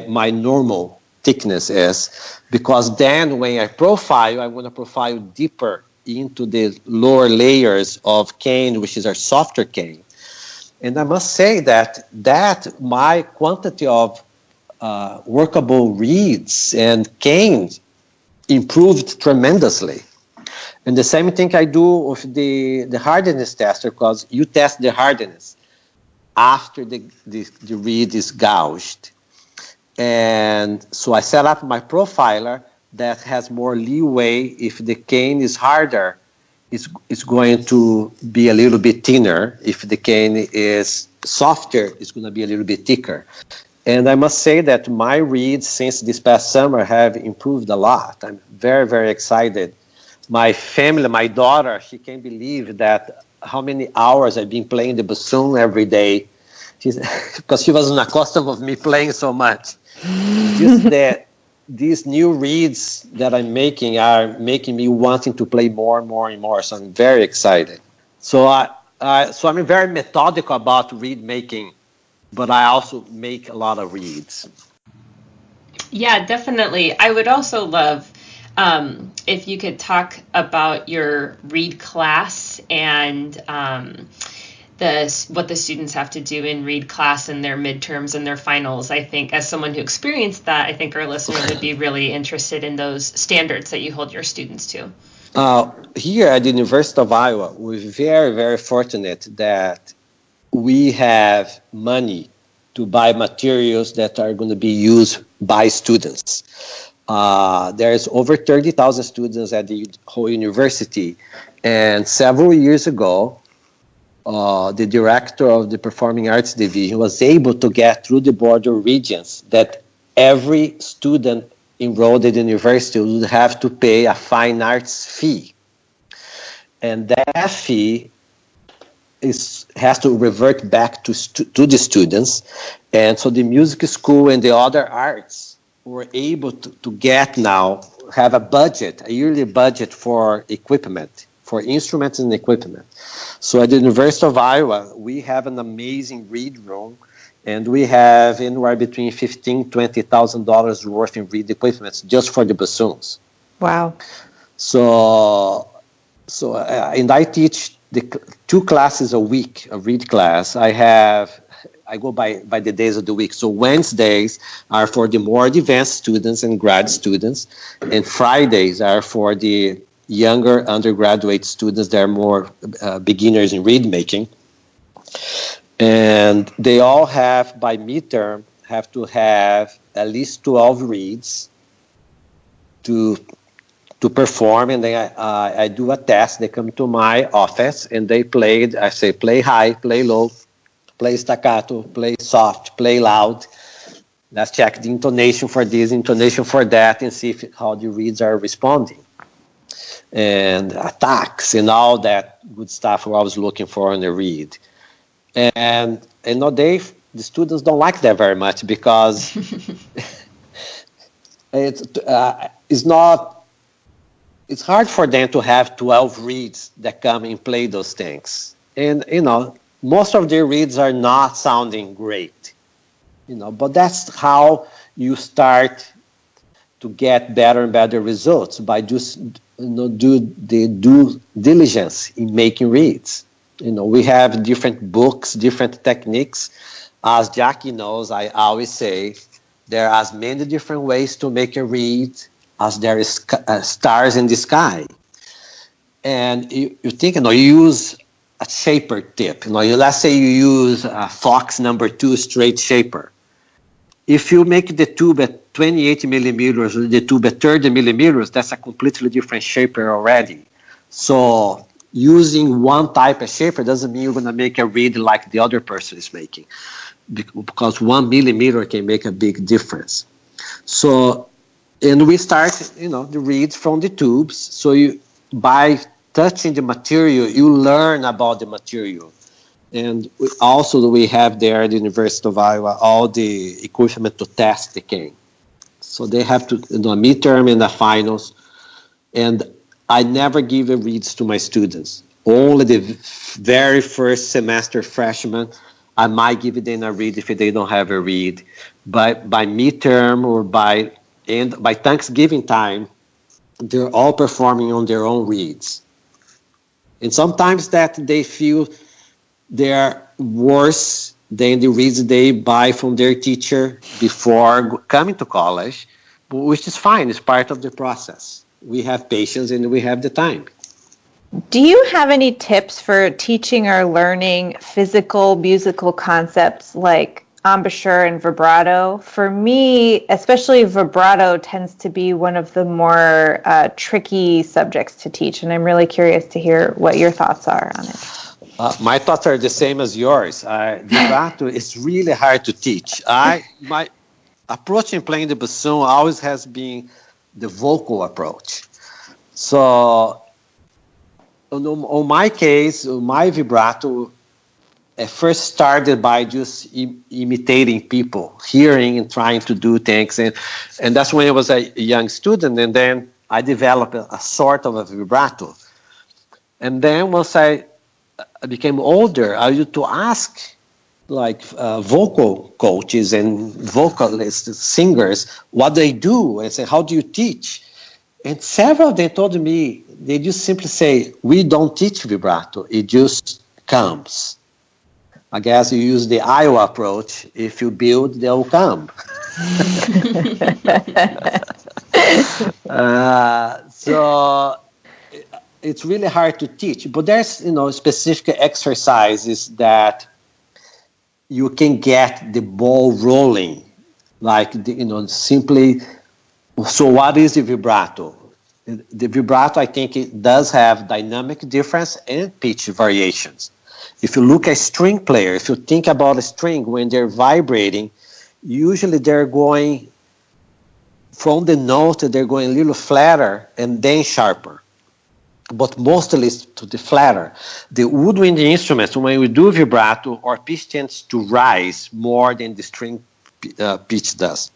my normal thickness is, because then when I profile, I want to profile deeper into the lower layers of cane, which is our softer cane. And I must say that my quantity of workable reeds and canes improved tremendously. And the same thing I do with the hardness tester, because you test the hardness after the reed is gouged. And so I set up my profiler that has more leeway. If the cane is harder, it's going to be a little bit thinner. If the cane is softer, it's going to be a little bit thicker. And I must say that my reeds since this past summer have improved a lot. I'm very, very excited. My family, my daughter, she can't believe that how many hours I've been playing the bassoon every day, because she wasn't accustomed of me playing so much. Just that these new reeds that I'm making are making me wanting to play more and more and more. So I'm very excited. So I'm very methodical about reed making, but I also make a lot of reeds. Yeah, definitely. I would also love if you could talk about your reed class and what the students have to do in reed class and their midterms and their finals. I think as someone who experienced that, I think our listeners would be really interested in those standards that you hold your students to. Here at the University of Iowa, we're very, very fortunate that we have money to buy materials that are going to be used by students. There's over 30,000 students at the whole university, and several years ago, the director of the Performing Arts Division was able to get through the board of regents that every student enrolled at the university would have to pay a fine arts fee. And that fee has to revert back to the students. And so the music school and the other arts were able to get now, have a yearly budget for equipment. for instruments and equipment. So at the University of Iowa, we have an amazing reed room, and we have anywhere between $15,000-$20,000 worth in reed equipment just for the bassoons. Wow. So and I teach the 2 classes a week, a reed class. I go by the days of the week. So Wednesdays are for the more advanced students and grad students, and Fridays are for the younger undergraduate students that are more beginners in reed making. And they all have, by midterm, have to have at least 12 reeds to perform, and then I do a test. They come to my office and they played. I say, play high, play low, play staccato, play soft, play loud. Let's check the intonation for this, intonation for that, and see how the reeds are responding. And attacks and all that good stuff I was looking for in a reed. And the students don't like that very much because it's hard for them to have 12 reeds that come and play those things. And, most of their reeds are not sounding great, but that's how you start to get better and better results, by just, do due diligence in making reeds. We have different books, different techniques. As Jackie knows, I always say there are as many different ways to make a reed as there is stars in the sky. And you think, you use a shaper tip. Let's say you use a Fox number 2 straight shaper. If you make the tube at 28 millimeters or the tube at 30 millimeters, that's a completely different shaper already. So using one type of shaper doesn't mean you're going to make a reed like the other person is making, because 1 millimeter can make a big difference. So, and we start, the reeds from the tubes. So by touching the material, you learn about the material. And we have there at the University of Iowa all the equipment to test the cane. So they have to, a midterm and the finals. And I never give reeds to my students. Only the very first semester freshmen, I might give them a reed if they don't have a reed. But by midterm or by Thanksgiving time, they're all performing on their own reeds. And sometimes that they feel they're worse than the reeds they buy from their teacher before coming to college, which is fine. It's part of the process. We have patience and we have the time. Do you have any tips for teaching or learning physical musical concepts like embouchure and vibrato? For me, especially vibrato tends to be one of the more tricky subjects to teach, and I'm really curious to hear what your thoughts are on it. My thoughts are the same as yours. Vibrato is really hard to teach. My approach in playing the bassoon always has been the vocal approach. So, on my case, my vibrato first started by just imitating people, hearing and trying to do things. And that's when I was a young student, and then I developed a sort of a vibrato. And then once I became older, I used to ask vocal coaches and vocalists, singers, what they do, and say, how do you teach? And several of them told me, they just simply say, we don't teach vibrato, it just comes. I guess you use the Iowa approach. If you build, they'll come. So it's really hard to teach, but there's specific exercises that you can get the ball rolling, simply. So what is the vibrato? The vibrato, I think, it does have dynamic difference and pitch variations. If you look at string player, if you think about a string when they're vibrating, usually they're going from the note, they're going a little flatter and then sharper, but mostly to the flatter. The woodwind instruments, when we do vibrato, our pitch tends to rise more than the string pitch does.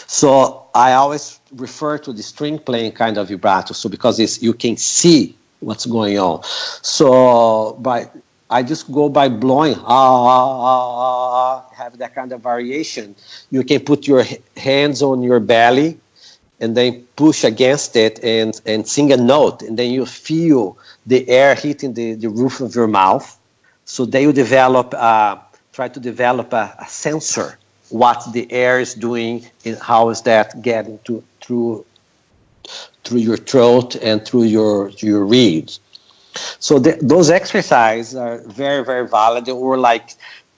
So I always refer to the string playing kind of vibrato, so because you can see what's going on. So I just go by blowing, have that kind of variation. You can put your hands on your belly and then push against it and sing a note, and then you feel the air hitting the roof of your mouth. So then you try to develop a sensor, what the air is doing and how is that getting through your throat and through your reeds. So those exercises are very, very valid, or like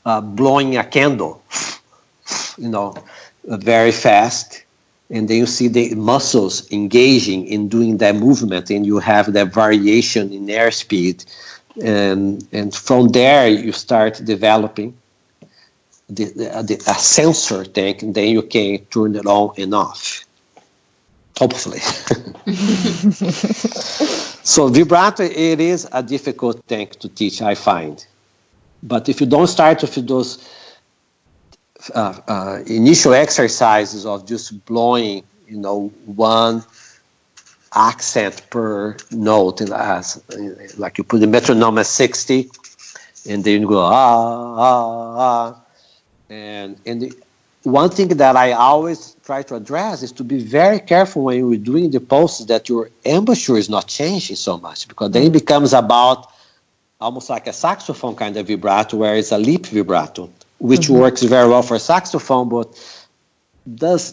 blowing a candle, very fast. And then you see the muscles engaging in doing that movement, and you have that variation in airspeed. And from there, you start developing a sensor tank, and then you can turn it on and off, hopefully. So vibrato, it is a difficult thing to teach, I find. But if you don't start with those initial exercises of just blowing, one accent per note, like you put the metronome at 60, and then you go and one thing that I always try to address is to be very careful when you're doing the pulses that your embouchure is not changing so much, because then it becomes about almost like a saxophone kind of vibrato, where it's a lip vibrato, which works very well for saxophone, but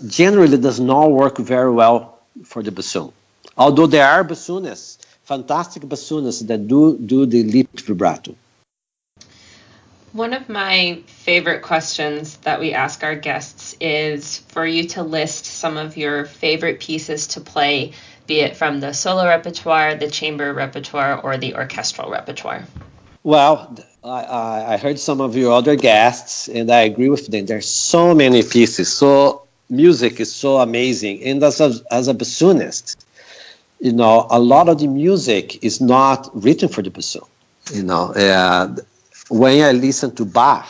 generally does not work very well for the bassoon. Although there are bassoonists, fantastic bassoonists that do the lip vibrato. One of my favorite questions that we ask our guests is for you to list some of your favorite pieces to play, be it from the solo repertoire, the chamber repertoire, or the orchestral repertoire. Well, I heard some of your other guests, and I agree with them. There's so many pieces. So music is so amazing. And as a bassoonist, a lot of the music is not written for the bassoon. When I listen to Bach,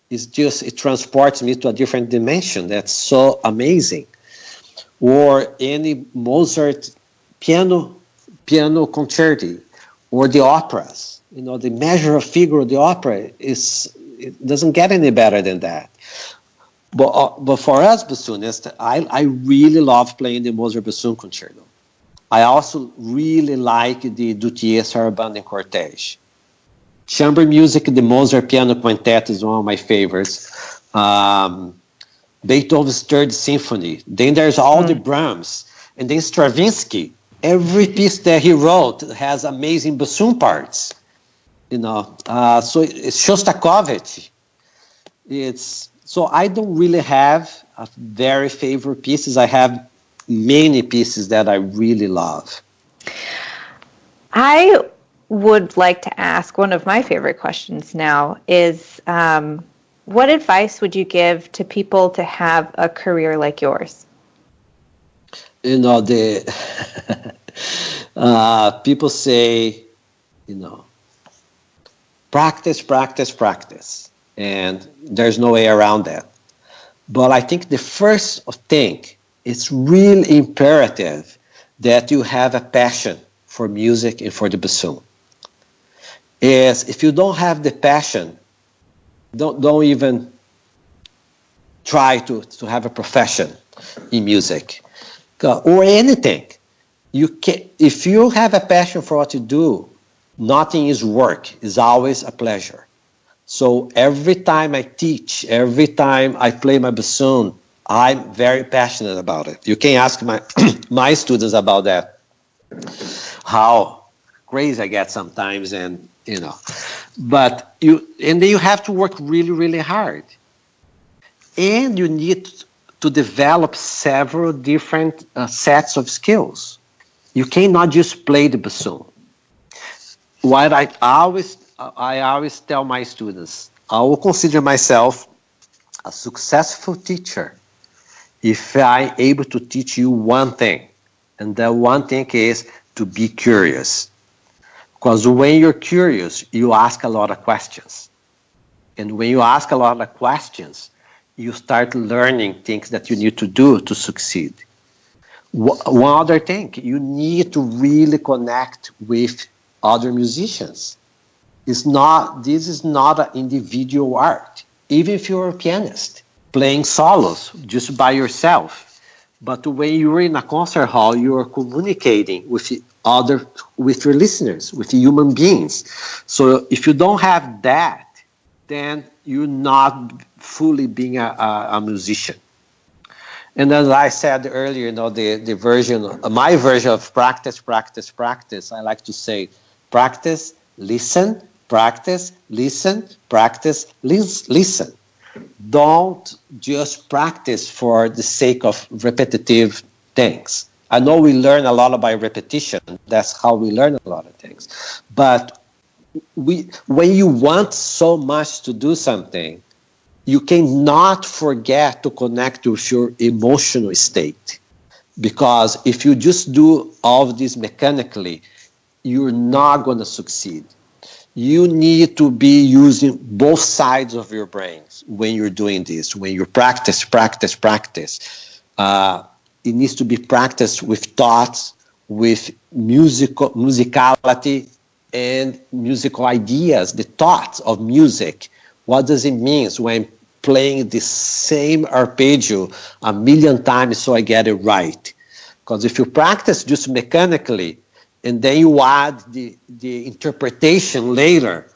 it transports me to a different dimension. That's so amazing. Or any Mozart piano concerti, or the operas. The measure of figure of the opera it doesn't get any better than that. But for us bassoonists, I really love playing the Mozart bassoon concerto. I also really like the Duthier Sarabande and Cortege. Chamber music, the Mozart Piano Quintet is one of my favorites. Beethoven's Third Symphony. Then there's all the Brahms. And then Stravinsky. Every piece that he wrote has amazing bassoon parts. So it's Shostakovich. So I don't really have a very favorite pieces. I have many pieces that I really love. I would like to ask, one of my favorite questions now is, what advice would you give to people to have a career like yours? People say, practice, practice, practice. And there's no way around that. But I think the first thing, it's really imperative that you have a passion for music and for the bassoon. If you don't have the passion, don't even try to have a profession in music or anything. If you have a passion for what you do, nothing is work. It's always a pleasure. So every time I teach, every time I play my bassoon, I'm very passionate about it. You can ask my students about that, how crazy I get sometimes, and but then you have to work really, really hard, and you need to develop several different sets of skills. You cannot just play the bassoon. What I always tell my students, I will consider myself a successful teacher if I'm able to teach you one thing, and that one thing is to be curious. Because when you're curious, you ask a lot of questions. And when you ask a lot of questions, you start learning things that you need to do to succeed. One other thing, you need to really connect with other musicians. This is not an individual art. Even if you're a pianist playing solos just by yourself, but when you're in a concert hall, you are communicating with your listeners, with human beings. So if you don't have that, then you're not fully being a musician. And as I said earlier, my version of practice, practice, practice, I like to say practice, listen, practice, listen, practice, listen. Don't just practice for the sake of repetitive things. I know we learn a lot by repetition. That's how we learn a lot of things. But when you want so much to do something, you cannot forget to connect with your emotional state. Because if you just do all of this mechanically, you're not going to succeed. You need to be using both sides of your brains when you're doing this. When you practice, practice, practice, it needs to be practiced with thoughts, with musicality, and musical ideas, the thoughts of music. What does it mean when I'm playing the same arpeggio a million times so I get it right? Because if you practice just mechanically and then you add the interpretation later,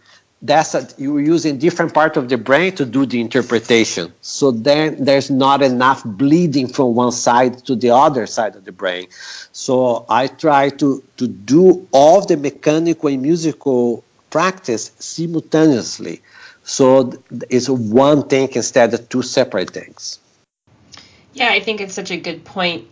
you're using different part of the brain to do the interpretation. So then there's not enough bleeding from one side to the other side of the brain. So I try to do all the mechanical and musical practice simultaneously. So it's one thing instead of two separate things. Yeah, I think it's such a good point.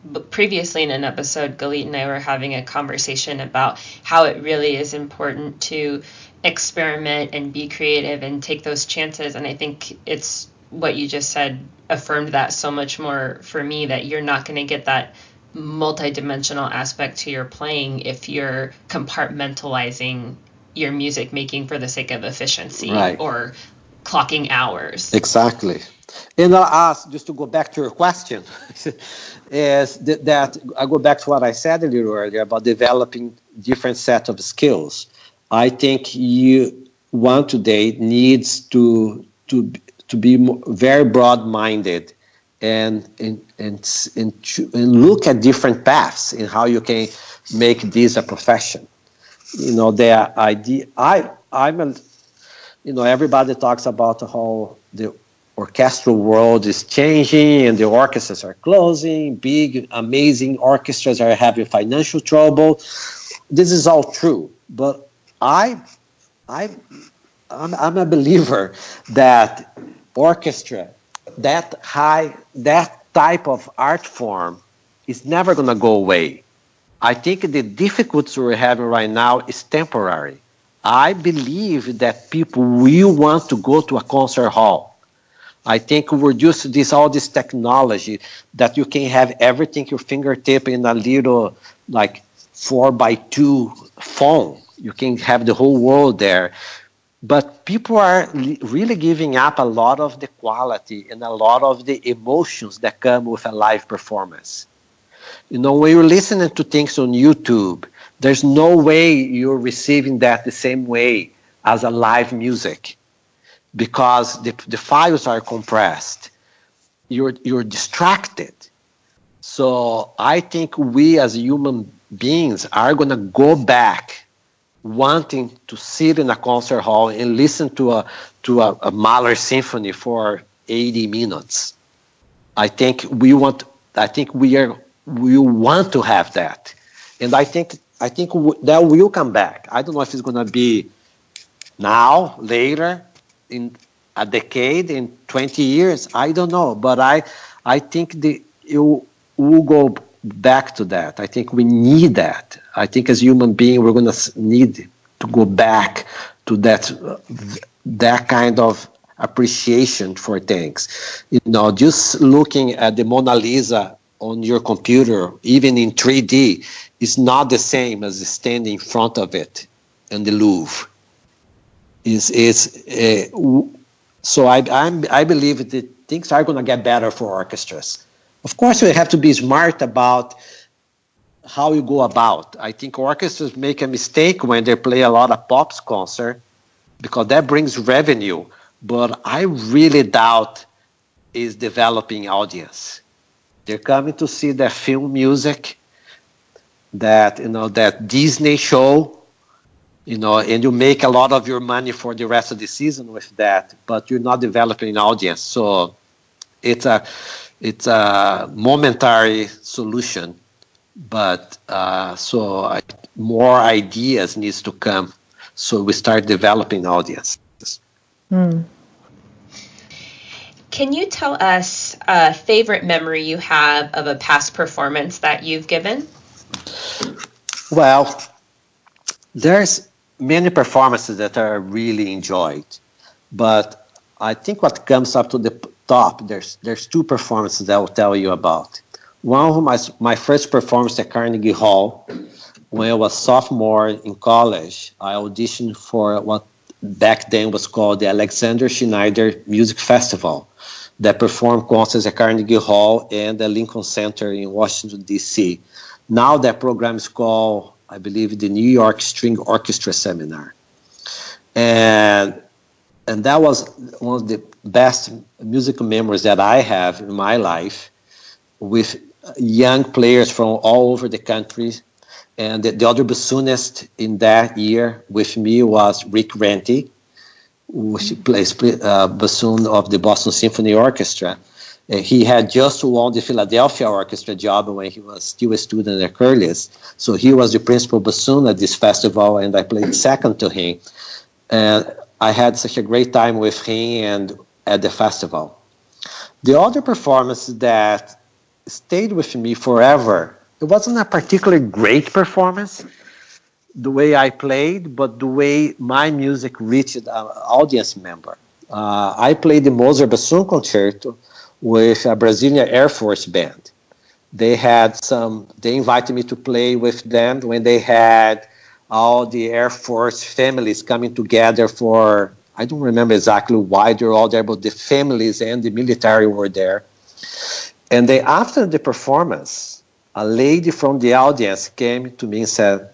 But previously in an episode, Galit and I were having a conversation about how it really is important to experiment and be creative and take those chances. And I think it's what you just said affirmed that so much more for me, that you're not going to get that multidimensional aspect to your playing if you're compartmentalizing your music making for the sake of efficiency, right, or clocking hours. Exactly. And I'll ask, just to go back to your question, is that I go back to what I said a little earlier about developing different set of skills. I think one today needs to be very broad-minded and look at different paths in how you can make this a profession. The idea everybody talks about how the orchestral world is changing and the orchestras are closing, big, amazing orchestras are having financial trouble. This is all true, but I'm a believer that orchestra, that type of art form is never going to go away. I think the difficulties we're having right now is temporary. I believe that people will want to go to a concert hall. I think we're just all this technology that you can have everything at your fingertip in a little 4x2 phone. You can have the whole world there. But people are really giving up a lot of the quality and a lot of the emotions that come with a live performance. When you're listening to things on YouTube, there's no way you're receiving that the same way as a live music, because the files are compressed. You're distracted. So I think we as human beings are going to go back wanting to sit in a concert hall and listen to a Mahler symphony for 80 minutes. I think we want to have that, and I think that will come back. I don't know if it's going to be now, later, in a decade, in 20 years. I don't know, but I think it will go back to that. I think we need that. I think as human beings, we're going to need to go back to that kind of appreciation for things. Just looking at the Mona Lisa on your computer, even in 3D, is not the same as standing in front of it in the Louvre. So I believe that things are going to get better for orchestras. Of course, we have to be smart about how you go about. I think orchestras make a mistake when they play a lot of pops concert because that brings revenue. But I really doubt is developing audience. They're coming to see the film music, that Disney show, and you make a lot of your money for the rest of the season with that, but you're not developing an audience. So it's a momentary solution, but more ideas needs to come, so we start developing audience. Can you tell us a favorite memory you have of a past performance that you've given? Well, there's many performances that I really enjoyed, but I think what comes up to the top, there's two performances that I will tell you about. One of my first performance at Carnegie Hall, when I was sophomore in college, I auditioned for what back then was called the Alexander Schneider Music Festival, that performed concerts at Carnegie Hall and the Lincoln Center in Washington, D.C. Now that program is called, I believe, the New York String Orchestra Seminar. And that was one of the best musical memories that I have in my life, with young players from all over the country. And the other bassoonist in that year with me was Rick Renty, which plays bassoon of the Boston Symphony Orchestra. He had just won the Philadelphia Orchestra job when he was still a student at Coelho. So he was the principal bassoon at this festival, and I played second to him. And I had such a great time with him and at the festival. The other performance that stayed with me forever, it wasn't a particularly great performance, the way I played, but the way my music reached an audience member. I played the Mozart Bassoon Concerto with a Brazilian Air Force band. They invited me to play with them when they had all the Air Force families coming together for, I don't remember exactly why they're all there, but the families and the military were there. And after the performance, a lady from the audience came to me and said,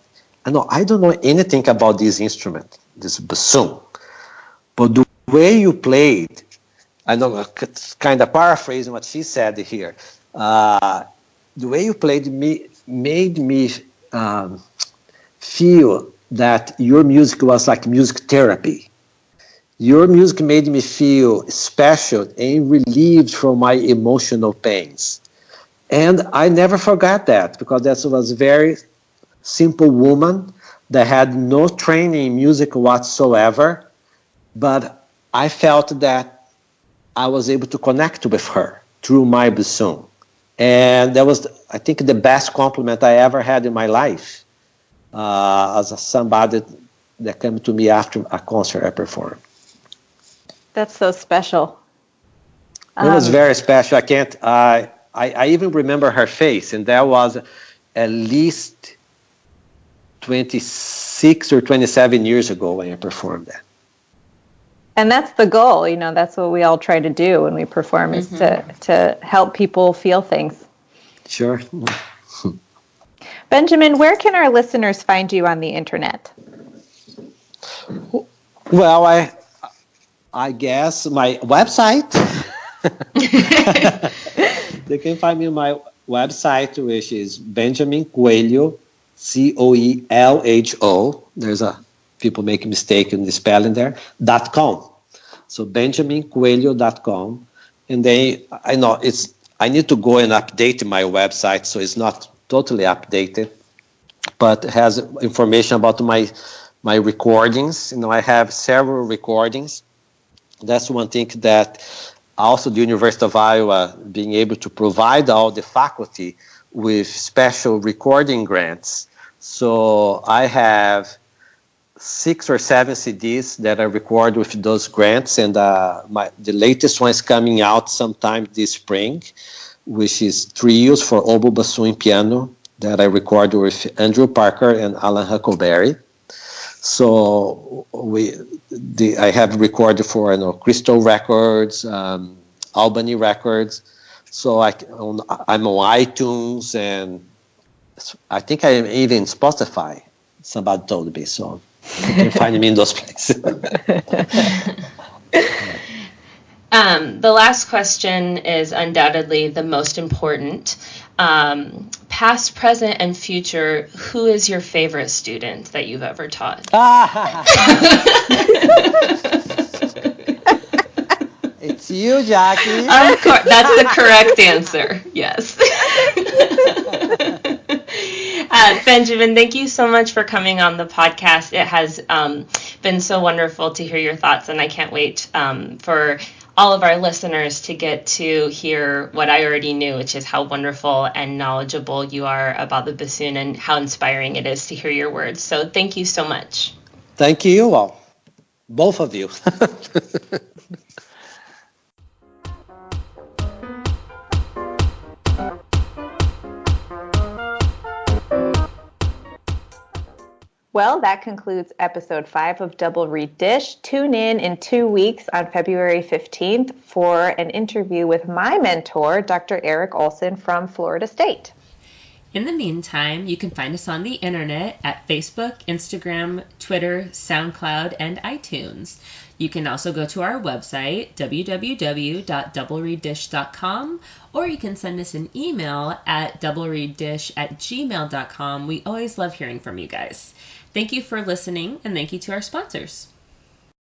I don't know anything about this instrument, this bassoon, but the way you played, I know, kind of paraphrasing what she said here, the way you played made me feel that your music was like music therapy. Your music made me feel special and relieved from my emotional pains. And I never forgot that, because that was a very simple woman that had no training in music whatsoever, but I felt that I was able to connect with her through my bassoon. And that was, I think, the best compliment I ever had in my life, as somebody that came to me after a concert I performed. That's so special. It was very special. I even remember her face, and that was at least 26 or 27 years ago when I performed that. And that's the goal, that's what we all try to do when we perform, is to help people feel things. Sure. Benjamin, where can our listeners find you on the internet? Well, I guess my website. They can find me on my website, which is Benjamin Coelho, Coelho. There's people make a mistake in the spelling there. .com. So benjamincoelho.com, and then I need to go and update my website, so it's not totally updated, but it has information about my recordings. I have several recordings. That's one thing that also the University of Iowa being able to provide all the faculty with special recording grants. So I have 6 or 7 CDs that I record with those grants, and the latest one is coming out sometime this spring, which is trios for oboe, bassoon, and piano that I record with Andrew Parker and Alan Huckleberry. So I have recorded for Crystal Records, Albany Records. So I'm on iTunes, and I think I'm even Spotify. Somebody told me, so you can find me in those places. The last question is undoubtedly the most important. Past, present, and future, who is your favorite student that you've ever taught? It's you, Jackie. Of course, that's the correct answer. Yes. Benjamin, thank you so much for coming on the podcast. It has been so wonderful to hear your thoughts, and I can't wait for all of our listeners to get to hear what I already knew, which is how wonderful and knowledgeable you are about the bassoon and how inspiring it is to hear your words. So thank you so much. Thank you all, both of you. Well, that concludes episode 5 of Double Reed Dish. Tune in 2 weeks on February 15th for an interview with my mentor, Dr. Eric Olson from Florida State. In the meantime, you can find us on the internet at Facebook, Instagram, Twitter, SoundCloud, and iTunes. You can also go to our website, www.doublereeddish.com, or you can send us an email at doublereeddish@gmail.com. We always love hearing from you guys. Thank you for listening, and thank you to our sponsors.